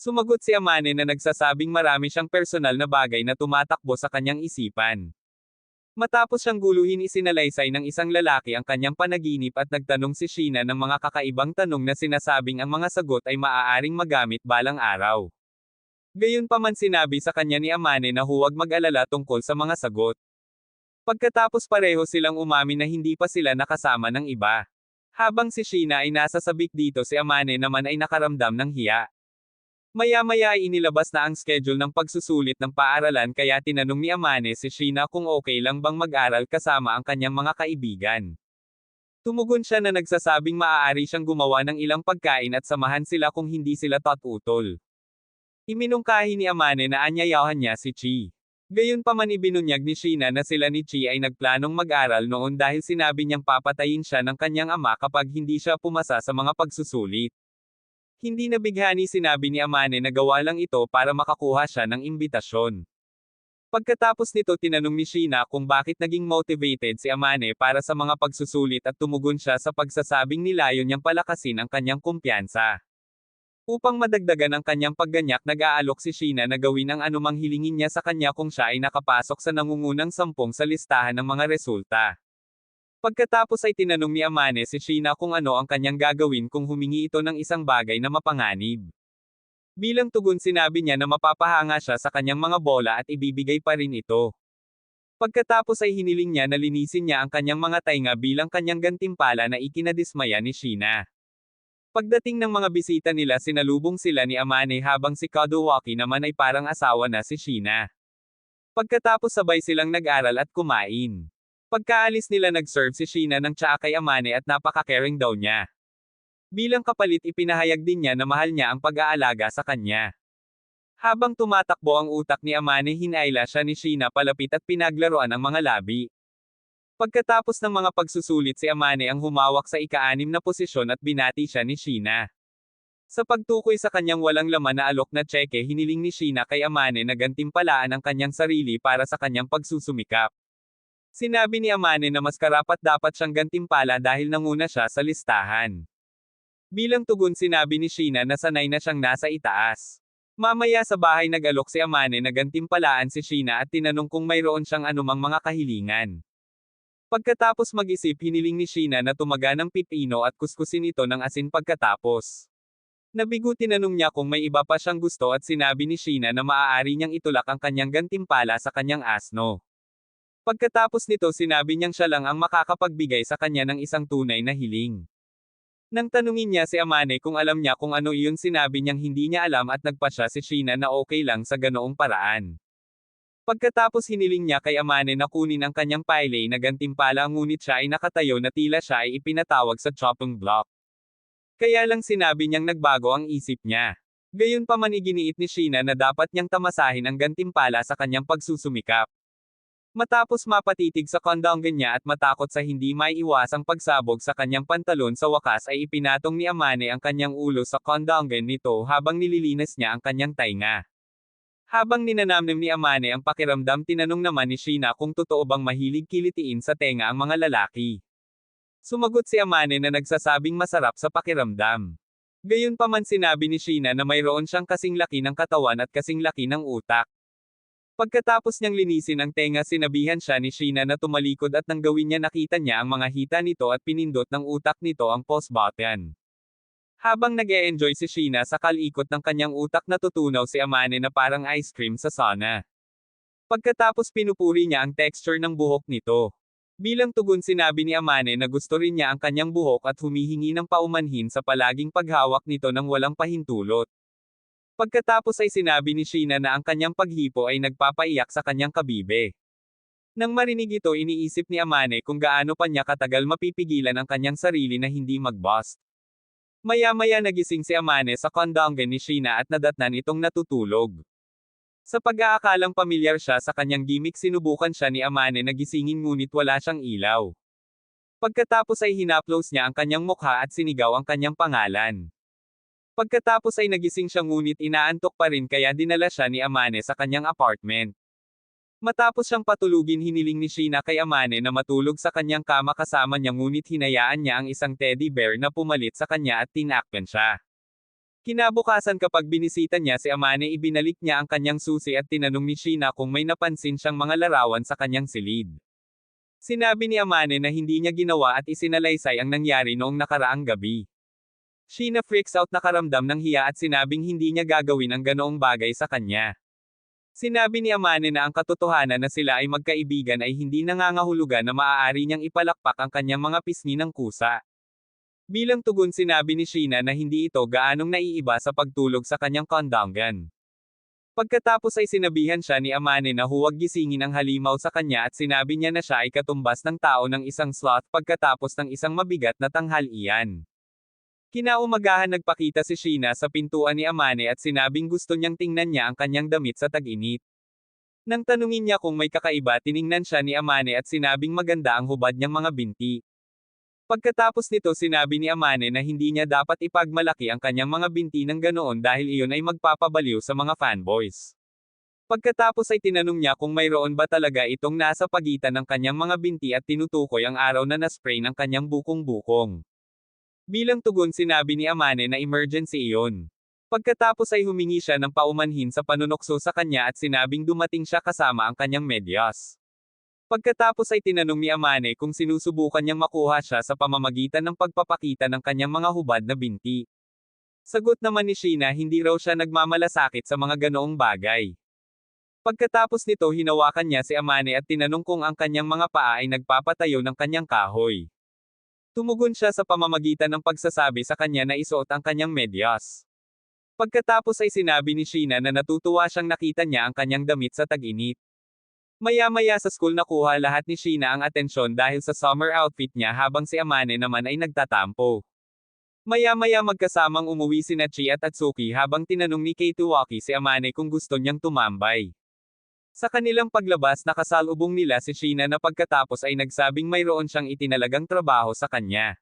Speaker 1: Sumagot si Amane na nagsasabing marami siyang personal na bagay na tumatakbo sa kanyang isipan. Matapos siyang guluhin isinalaysay ng isang lalaki ang kanyang panaginip at nagtanong si Sheena ng mga kakaibang tanong na sinasabing ang mga sagot ay maaaring magamit balang araw. Gayunpaman sinabi sa kanya ni Amane na huwag mag-alala tungkol sa mga sagot. Pagkatapos pareho silang umamin na hindi pa sila nakasama ng iba. Habang si Sheena ay nasa sabik dito si Amane naman ay nakaramdam ng hiya. Maya-maya ay inilabas na ang schedule ng pagsusulit ng paaralan kaya tinanong ni Amane si Sheena kung okay lang bang mag-aral kasama ang kanyang mga kaibigan. Tumugon siya na nagsasabing maaari siyang gumawa ng ilang pagkain at samahan sila kung hindi sila tatutol. Iminungkahi ni Amane na anyayahan niya si Chi. Gayunpaman ibinunyag ni Sheena na sila ni Chi ay nagplanong mag-aral noon dahil sinabi niyang papatayin siya ng kanyang ama kapag hindi siya pumasa sa mga pagsusulit. Hindi nabighani sinabi ni Amane na gawa lang ito para makakuha siya ng imbitasyon. Pagkatapos nito tinanong ni Sheena kung bakit naging motivated si Amane para sa mga pagsusulit at tumugon siya sa pagsasabing nilayon niyang palakasin ang kanyang kumpiyansa. Upang madagdagan ang kanyang pagganyak nag-aalok si Sheena na gawin ang anumang hilingin niya sa kanya kung siya ay nakapasok sa nangungunang 10 sa listahan ng mga resulta. Pagkatapos ay tinanong ni Amane si Sheena kung ano ang kanyang gagawin kung humingi ito ng isang bagay na mapanganib. Bilang tugon sinabi niya na mapapahanga siya sa kanyang mga bola at ibibigay pa rin ito. Pagkatapos ay hiniling niya na linisin niya ang kanyang mga tainga bilang kanyang gantimpala na ikinadismaya ni Sheena. Pagdating ng mga bisita nila sinalubong sila ni Amane habang si Kadowaki naman ay parang asawa na si Sheena. Pagkatapos sabay silang nag-aral at kumain. Pagkaalis nila nag-serve si Sheena ng tsaa kay Amane at napaka-caring daw niya. Bilang kapalit ipinahayag din niya na mahal niya ang pag-aalaga sa kanya. Habang tumatakbo ang utak ni Amane hinayla siya ni Sheena palapit at pinaglaruan ang mga labi. Pagkatapos ng mga pagsusulit si Amane ang humawak sa ika-6 na posisyon at binati siya ni Sheena. Sa pagtukoy sa kanyang walang laman na alok na tseke hiniling ni Sheena kay Amane na gantimpalaan ang kanyang sarili para sa kanyang pagsusumikap. Sinabi ni Amane na mas karapat-dapat siyang gantimpala dahil nanguna siya sa listahan. Bilang tugon sinabi ni Sheena na sanay na siyang nasa itaas. Mamaya sa bahay nag-alok si Amane na gantimpalaan si Sheena at tinanong kung mayroon siyang anumang mga kahilingan. Pagkatapos mag-isip hiniling ni Sheena na tumaga ng pipino at kuskusin ito ng asin pagkatapos. Nabigo tinanong niya kung may iba pa siyang gusto at sinabi ni Sheena na maaari niyang itulak ang kanyang gantimpala sa kanyang asno. Pagkatapos nito sinabi niyang siya lang ang makakapagbigay sa kanya ng isang tunay na hiling. Nang tanungin niya si Amane kung alam niya kung ano iyon sinabi niyang hindi niya alam at nagpasya si Sheena na okay lang sa ganoong paraan. Pagkatapos hiniling niya kay Amane na kunin ang kanyang paylay na gantimpala ngunit siya ay nakatayo na tila siya ay ipinatawag sa chopping block. Kaya lang sinabi niyang nagbago ang isip niya. Gayunpaman iginiit ni Sheena na dapat niyang tamasahin ang gantimpala sa kanyang pagsusumikap. Matapos mapatitig sa kondongan niya at matakot sa hindi maiiwasang pagsabog sa kanyang pantalon sa wakas ay ipinatong ni Amane ang kanyang ulo sa kondongan nito habang nililinas niya ang kanyang tainga. Habang ninanamnam ni Amane ang pakiramdam tinanong naman ni Sheena kung totoo bang mahilig kilitiin sa tenga ang mga lalaki. Sumagot si Amane na nagsasabing masarap sa pakiramdam. Gayunpaman sinabi ni Sheena na mayroon siyang kasing laki ng katawan at kasing laki ng utak. Pagkatapos niyang linisin ang tenga sinabihan siya ni Sheena na tumalikod at nang gawin niya nakita niya ang mga hita nito at pinindot ng utak nito ang pause button. Habang nag-e-enjoy si Sheena sa kalikot ng kanyang utak natutunaw si Amane na parang ice cream sa sauna. Pagkatapos pinupuri niya ang texture ng buhok nito. Bilang tugon sinabi ni Amane na gusto rin niya ang kanyang buhok at humihingi ng paumanhin sa palaging paghawak nito ng walang pahintulot. Pagkatapos ay sinabi ni Sheena na ang kanyang paghipo ay nagpapaiyak sa kanyang kabibe. Nang marinig ito iniisip ni Amane kung gaano pa niya katagal mapipigilan ang kanyang sarili na hindi mag-bust. Maya-maya nagising si Amane sa kondongan ni Sheena at nadatnan itong natutulog. Sa pag-aakalang pamilyar siya sa kanyang gimmick sinubukan siya ni Amane na gisingin ngunit wala siyang ilaw. Pagkatapos ay hinaplos niya ang kanyang mukha at sinigaw ang kanyang pangalan. Pagkatapos ay nagising siya ngunit inaantok pa rin kaya dinala siya ni Amane sa kanyang apartment. Matapos siyang patulugin hiniling ni Sheena kay Amane na matulog sa kanyang kama kasama niya ngunit hinayaan niya ang isang teddy bear na pumalit sa kanya at tinakpan siya. Kinabukasan kapag binisita niya si Amane ibinalik niya ang kanyang susi at tinanong ni Sheena kung may napansin siyang mga larawan sa kanyang silid. Sinabi ni Amane na hindi niya ginawa at isinalaysay ang nangyari noong nakaraang gabi. Sheena freaks out nakaramdam ng hiya at sinabing hindi niya gagawin ang ganoong bagay sa kanya. Sinabi ni Amane na ang katotohanan na sila ay magkaibigan ay hindi nangangahulugan na maaari niyang ipalakpak ang kanyang mga pisngi ng kusa. Bilang tugon sinabi ni Sheena na hindi ito gaanong naiiba sa pagtulog sa kanyang kondongan. Pagkatapos ay sinabihan siya ni Amane na huwag gisingin ang halimaw sa kanya at sinabi niya na siya ay katumbas ng tao ng isang sloth pagkatapos ng isang mabigat na tanghalian. Kinaumagahan nagpakita si Sheena sa pintuan ni Amane at sinabing gusto niyang tingnan niya ang kanyang damit sa tag-init. Nang tanungin niya kung may kakaiba tiningnan siya ni Amane at sinabing maganda ang hubad niyang mga binti. Pagkatapos nito sinabi ni Amane na hindi niya dapat ipagmalaki ang kanyang mga binti ng ganoon dahil iyon ay magpapabaliw sa mga fanboys. Pagkatapos ay tinanong niya kung mayroon ba talaga itong nasa pagitan ng kanyang mga binti at tinutukoy ang araw na naspray ng kanyang bukong-bukong. Bilang tugon sinabi ni Amane na emergency iyon. Pagkatapos ay humingi siya ng paumanhin sa panunokso sa kanya at sinabing dumating siya kasama ang kanyang medyas. Pagkatapos ay tinanong ni Amane kung sinusubukan niyang makuha siya sa pamamagitan ng pagpapakita ng kanyang mga hubad na binti. Sagot naman ni Sheena hindi raw siya nagmamalasakit sa mga ganoong bagay. Pagkatapos nito hinawakan niya si Amane at tinanong kung ang kanyang mga paa ay nagpapatayo ng kanyang kahoy. Tumugon siya sa pamamagitan ng pagsasabi sa kanya na isuot ang kanyang medyas. Pagkatapos ay sinabi ni Sheena na natutuwa siyang nakita niya ang kanyang damit sa tag-init. Maya-maya sa school nakuha lahat ni Sheena ang atensyon dahil sa summer outfit niya habang si Amane naman ay nagtatampo. Maya-maya magkasamang umuwi sina Chi at Atsuki habang tinanong ni Keituaki si Amane kung gusto niyang tumambay. Sa kanilang paglabas nakasalubong nila si Sheena na pagkatapos ay nagsabing mayroon siyang itinalagang trabaho sa kanya.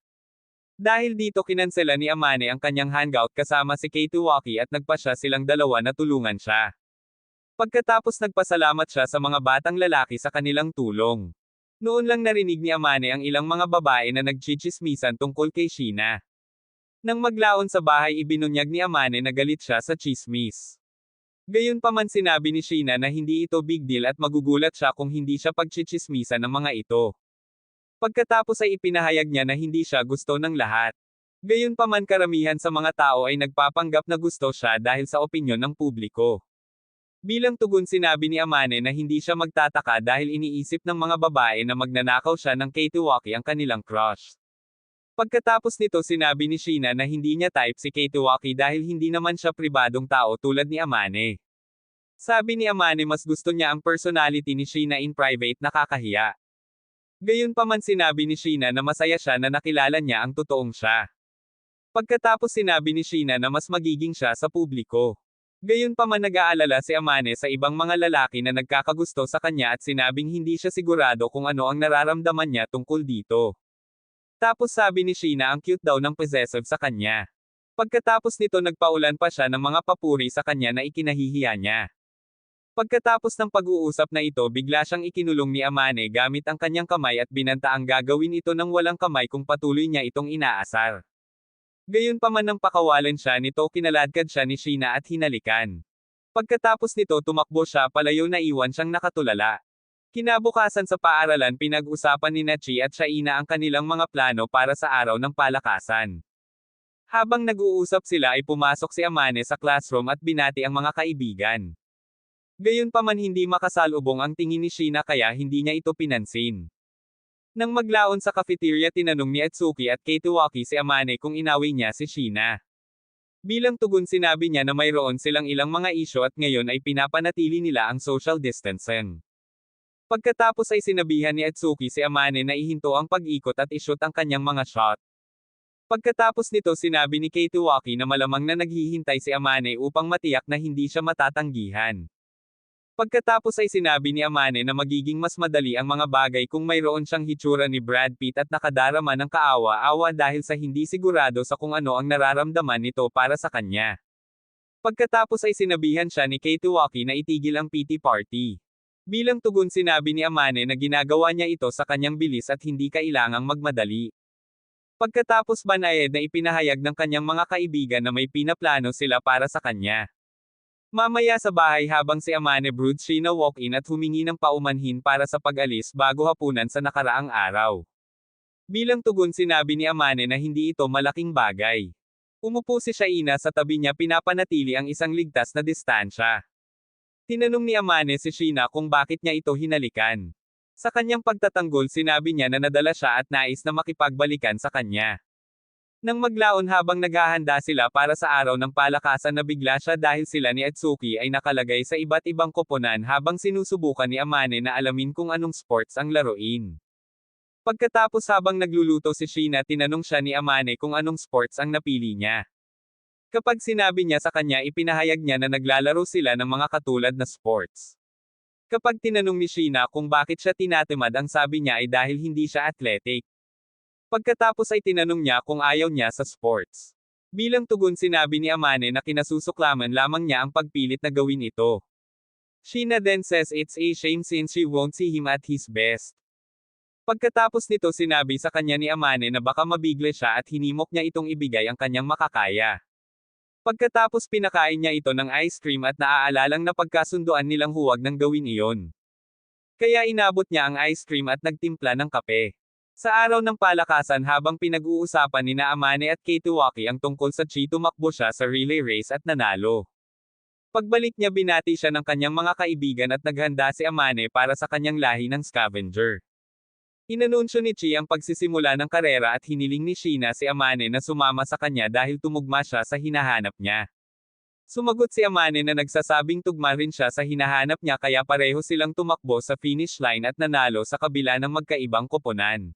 Speaker 1: Dahil dito kinansela ni Amane ang kanyang hangout kasama si Keituaki at nagpasya silang dalawa na tulungan siya. Pagkatapos nagpasalamat siya sa mga batang lalaki sa kanilang tulong. Noon lang narinig ni Amane ang ilang mga babae na nagchichismisan tungkol kay Sheena. Nang maglaon sa bahay ibinunyag ni Amane na galit siya sa chismis. Gayunpaman sinabi ni Sheena na hindi ito big deal at magugulat siya kung hindi siya pagchichismisan ng mga ito. Pagkatapos ay ipinahayag niya na hindi siya gusto ng lahat. Gayunpaman karamihan sa mga tao ay nagpapanggap na gusto siya dahil sa opinyon ng publiko. Bilang tugon sinabi ni Amane na hindi siya magtataka dahil iniisip ng mga babae na magnanakaw siya ng Keituaki ang kanilang crush. Pagkatapos nito sinabi ni Sheena na hindi niya type si Keituaki dahil hindi naman siya pribadong tao tulad ni Amane. Sabi ni Amane mas gusto niya ang personality ni Sheena in private nakakahiya. Gayunpaman sinabi ni Sheena na masaya siya na nakilala niya ang totoong siya. Pagkatapos sinabi ni Sheena na mas magiging siya sa publiko. Gayunpaman nag-aalala si Amane sa ibang mga lalaki na nagkakagusto sa kanya at sinabing hindi siya sigurado kung ano ang nararamdaman niya tungkol dito. Tapos sabi ni Sheena ang cute daw ng possessive sa kanya. Pagkatapos nito nagpaulan pa siya ng mga papuri sa kanya na ikinahihiya niya. Pagkatapos ng pag-uusap na ito bigla siyang ikinulong ni Amane gamit ang kanyang kamay at binanta ang gagawin ito ng walang kamay kung patuloy niya itong inaasar. Gayunpaman nang pakawalan siya nito kinaladkad siya ni Sheena at hinalikan. Pagkatapos nito tumakbo siya palayo na iwan siyang nakatulala. Kinabukasan sa paaralan pinag-usapan ni Chi at Shaina ang kanilang mga plano para sa araw ng palakasan. Habang nag-uusap sila ay pumasok si Amane sa classroom at binati ang mga kaibigan. Gayunpaman hindi makasalubong ang tingin ni Sheena kaya hindi niya ito pinansin. Nang maglaon sa cafeteria tinanong ni Atsuki at Keiichi si Amane kung inaway niya si Sheena. Bilang tugon sinabi niya na mayroon silang ilang mga isyu at ngayon ay pinapanatili nila ang social distancing. Pagkatapos ay sinabihan ni Atsuki si Amane na ihinto ang pag-ikot at ishoot ang kanyang mga shot. Pagkatapos nito sinabi ni Keiichi na malamang na naghihintay si Amane upang matiyak na hindi siya matatanggihan. Pagkatapos ay sinabi ni Amane na magiging mas madali ang mga bagay kung mayroon siyang hitsura ni Brad Pitt at nakadarama ng kaawa-awa dahil sa hindi sigurado sa kung ano ang nararamdaman nito para sa kanya. Pagkatapos ay sinabihan siya ni Keiichi na itigil ang pity party. Bilang tugon sinabi ni Amane na ginagawa niya ito sa kanyang bilis at hindi kailangang magmadali. Pagkatapos banayad na ipinahayag ng kanyang mga kaibigan na may pinaplano sila para sa kanya. Mamaya sa bahay habang si Amane broods Sheena walk-in at humingi ng paumanhin para sa pag-alis bago hapunan sa nakaraang araw. Bilang tugon sinabi ni Amane na hindi ito malaking bagay. Umupo si Shaina sa tabi niya pinapanatili ang isang ligtas na distansya. Tinanong ni Amane si Sheena kung bakit niya ito hinalikan. Sa kanyang pagtatanggol sinabi niya na nadala siya at nais na makipagbalikan sa kanya. Nang maglaon habang naghahanda sila para sa araw ng palakasan na bigla siya dahil sila ni Atsuki ay nakalagay sa iba't ibang koponan habang sinusubukan ni Amane na alamin kung anong sports ang laruin. Pagkatapos habang nagluluto si Sheena tinanong siya ni Amane kung anong sports ang napili niya. Kapag sinabi niya sa kanya ipinahayag niya na naglalaro sila ng mga katulad na sports. Kapag tinanong ni Sheena kung bakit siya tinatamad ang sabi niya ay dahil hindi siya athletic. Pagkatapos ay tinanong niya kung ayaw niya sa sports. Bilang tugon sinabi ni Amane na kinasusuklaman lamang niya ang pagpilit na gawin ito. Sheena then says it's a shame since she won't see him at his best. Pagkatapos nito sinabi sa kanya ni Amane na baka mabigle siya at hinimok niya itong ibigay ang kanyang makakaya. Pagkatapos pinakain niya ito ng ice cream at naaalalang na pagkasunduan nilang huwag nang gawin iyon. Kaya inabot niya ang ice cream at nagtimpla ng kape. Sa araw ng palakasan habang pinag-uusapan ni Amane at Keiichi ang tungkol sa Chi tumakbo siya sa relay race at nanalo. Pagbalik niya binati siya ng kanyang mga kaibigan at naghanda si Amane para sa kanyang lahi ng scavenger. Inanunsyo ni Chi ang pagsisimula ng karera at hiniling ni Sheena si Amane na sumama sa kanya dahil tumugma siya sa hinahanap niya. Sumagot si Amane na nagsasabing tugma rin siya sa hinahanap niya kaya pareho silang tumakbo sa finish line at nanalo sa kabila ng magkaibang koponan.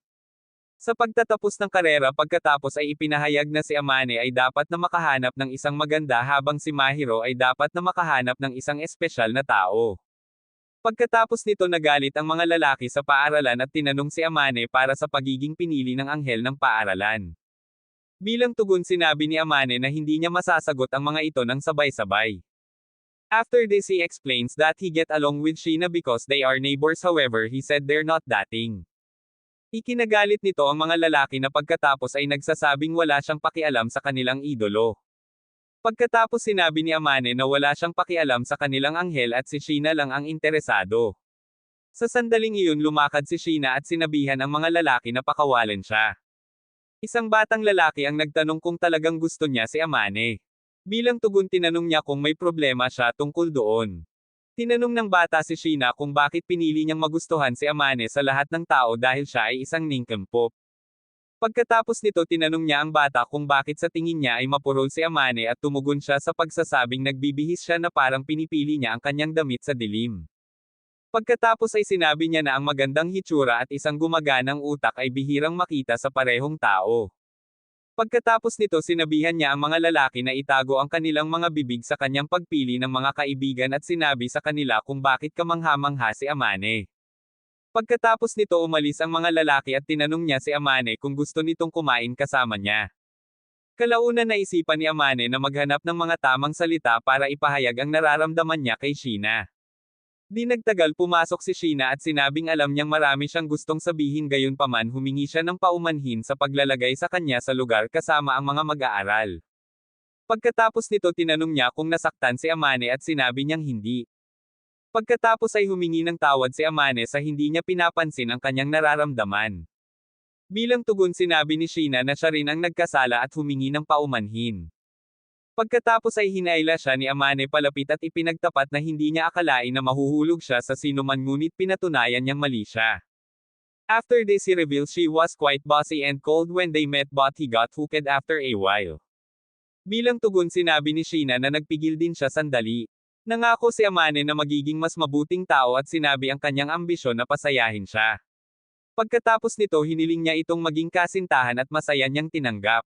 Speaker 1: Sa pagtatapos ng karera pagkatapos ay ipinahayag na si Amane ay dapat na makahanap ng isang maganda habang si Mahiro ay dapat na makahanap ng isang espesyal na tao. Pagkatapos nito nagalit ang mga lalaki sa paaralan at tinanong si Amane para sa pagiging pinili ng anghel ng paaralan. Bilang tugon sinabi ni Amane na hindi niya masasagot ang mga ito ng sabay-sabay. After this he explains that he get along with Sheena because they are neighbors however he said they're not dating. Ikinagalit nito ang mga lalaki na pagkatapos ay nagsasabing wala siyang pakialam sa kanilang idolo. Pagkatapos sinabi ni Amane na wala siyang pakialam sa kanilang anghel at si Sheena lang ang interesado. Sa sandaling iyon lumakad si Sheena at sinabihan ang mga lalaki na pakawalan siya. Isang batang lalaki ang nagtanong kung talagang gusto niya si Amane. Bilang tugon tinanong niya kung may problema siya tungkol doon. Tinanong ng bata si Sheena kung bakit pinili niyang magustuhan si Amane sa lahat ng tao dahil siya ay isang nincompoop. Pagkatapos nito tinanong niya ang bata kung bakit sa tingin niya ay mapurol si Amane at tumugon siya sa pagsasabing nagbibihis siya na parang pinipili niya ang kanyang damit sa dilim. Pagkatapos ay sinabi niya na ang magandang hitsura at isang gumaganang utak ay bihirang makita sa parehong tao. Pagkatapos nito sinabihan niya ang mga lalaki na itago ang kanilang mga bibig sa kanyang pagpili ng mga kaibigan at sinabi sa kanila kung bakit kamangha-mangha si Amane. Pagkatapos nito umalis ang mga lalaki at tinanong niya si Amane kung gusto nitong kumain kasama niya. Kalaunan naisipan ni Amane na maghanap ng mga tamang salita para ipahayag ang nararamdaman niya kay Sheena. Di nagtagal pumasok si Sheena at sinabing alam niyang marami siyang gustong sabihin gayunpaman humingi siya ng paumanhin sa paglalagay sa kanya sa lugar kasama ang mga mag-aaral. Pagkatapos nito tinanong niya kung nasaktan si Amane at sinabi niyang hindi. Pagkatapos ay humingi ng tawad si Amane sa hindi niya pinapansin ang kanyang nararamdaman. Bilang tugon sinabi ni Sheena na siya rin ang nagkasala at humingi ng paumanhin. Pagkatapos ay hinayla siya ni Amane palapit at ipinagtapat na hindi niya akalain na mahuhulog siya sa sinuman ngunit pinatunayan niyang mali siya. After this he reveals she was quite bossy and cold when they met but he got hooked after a while. Bilang tugon sinabi ni Sheena na nagpigil din siya sandali. Nangako si Amane na magiging mas mabuting tao at sinabi ang kanyang ambisyon na pasayahin siya. Pagkatapos nito hiniling niya itong maging kasintahan at masaya niyang tinanggap.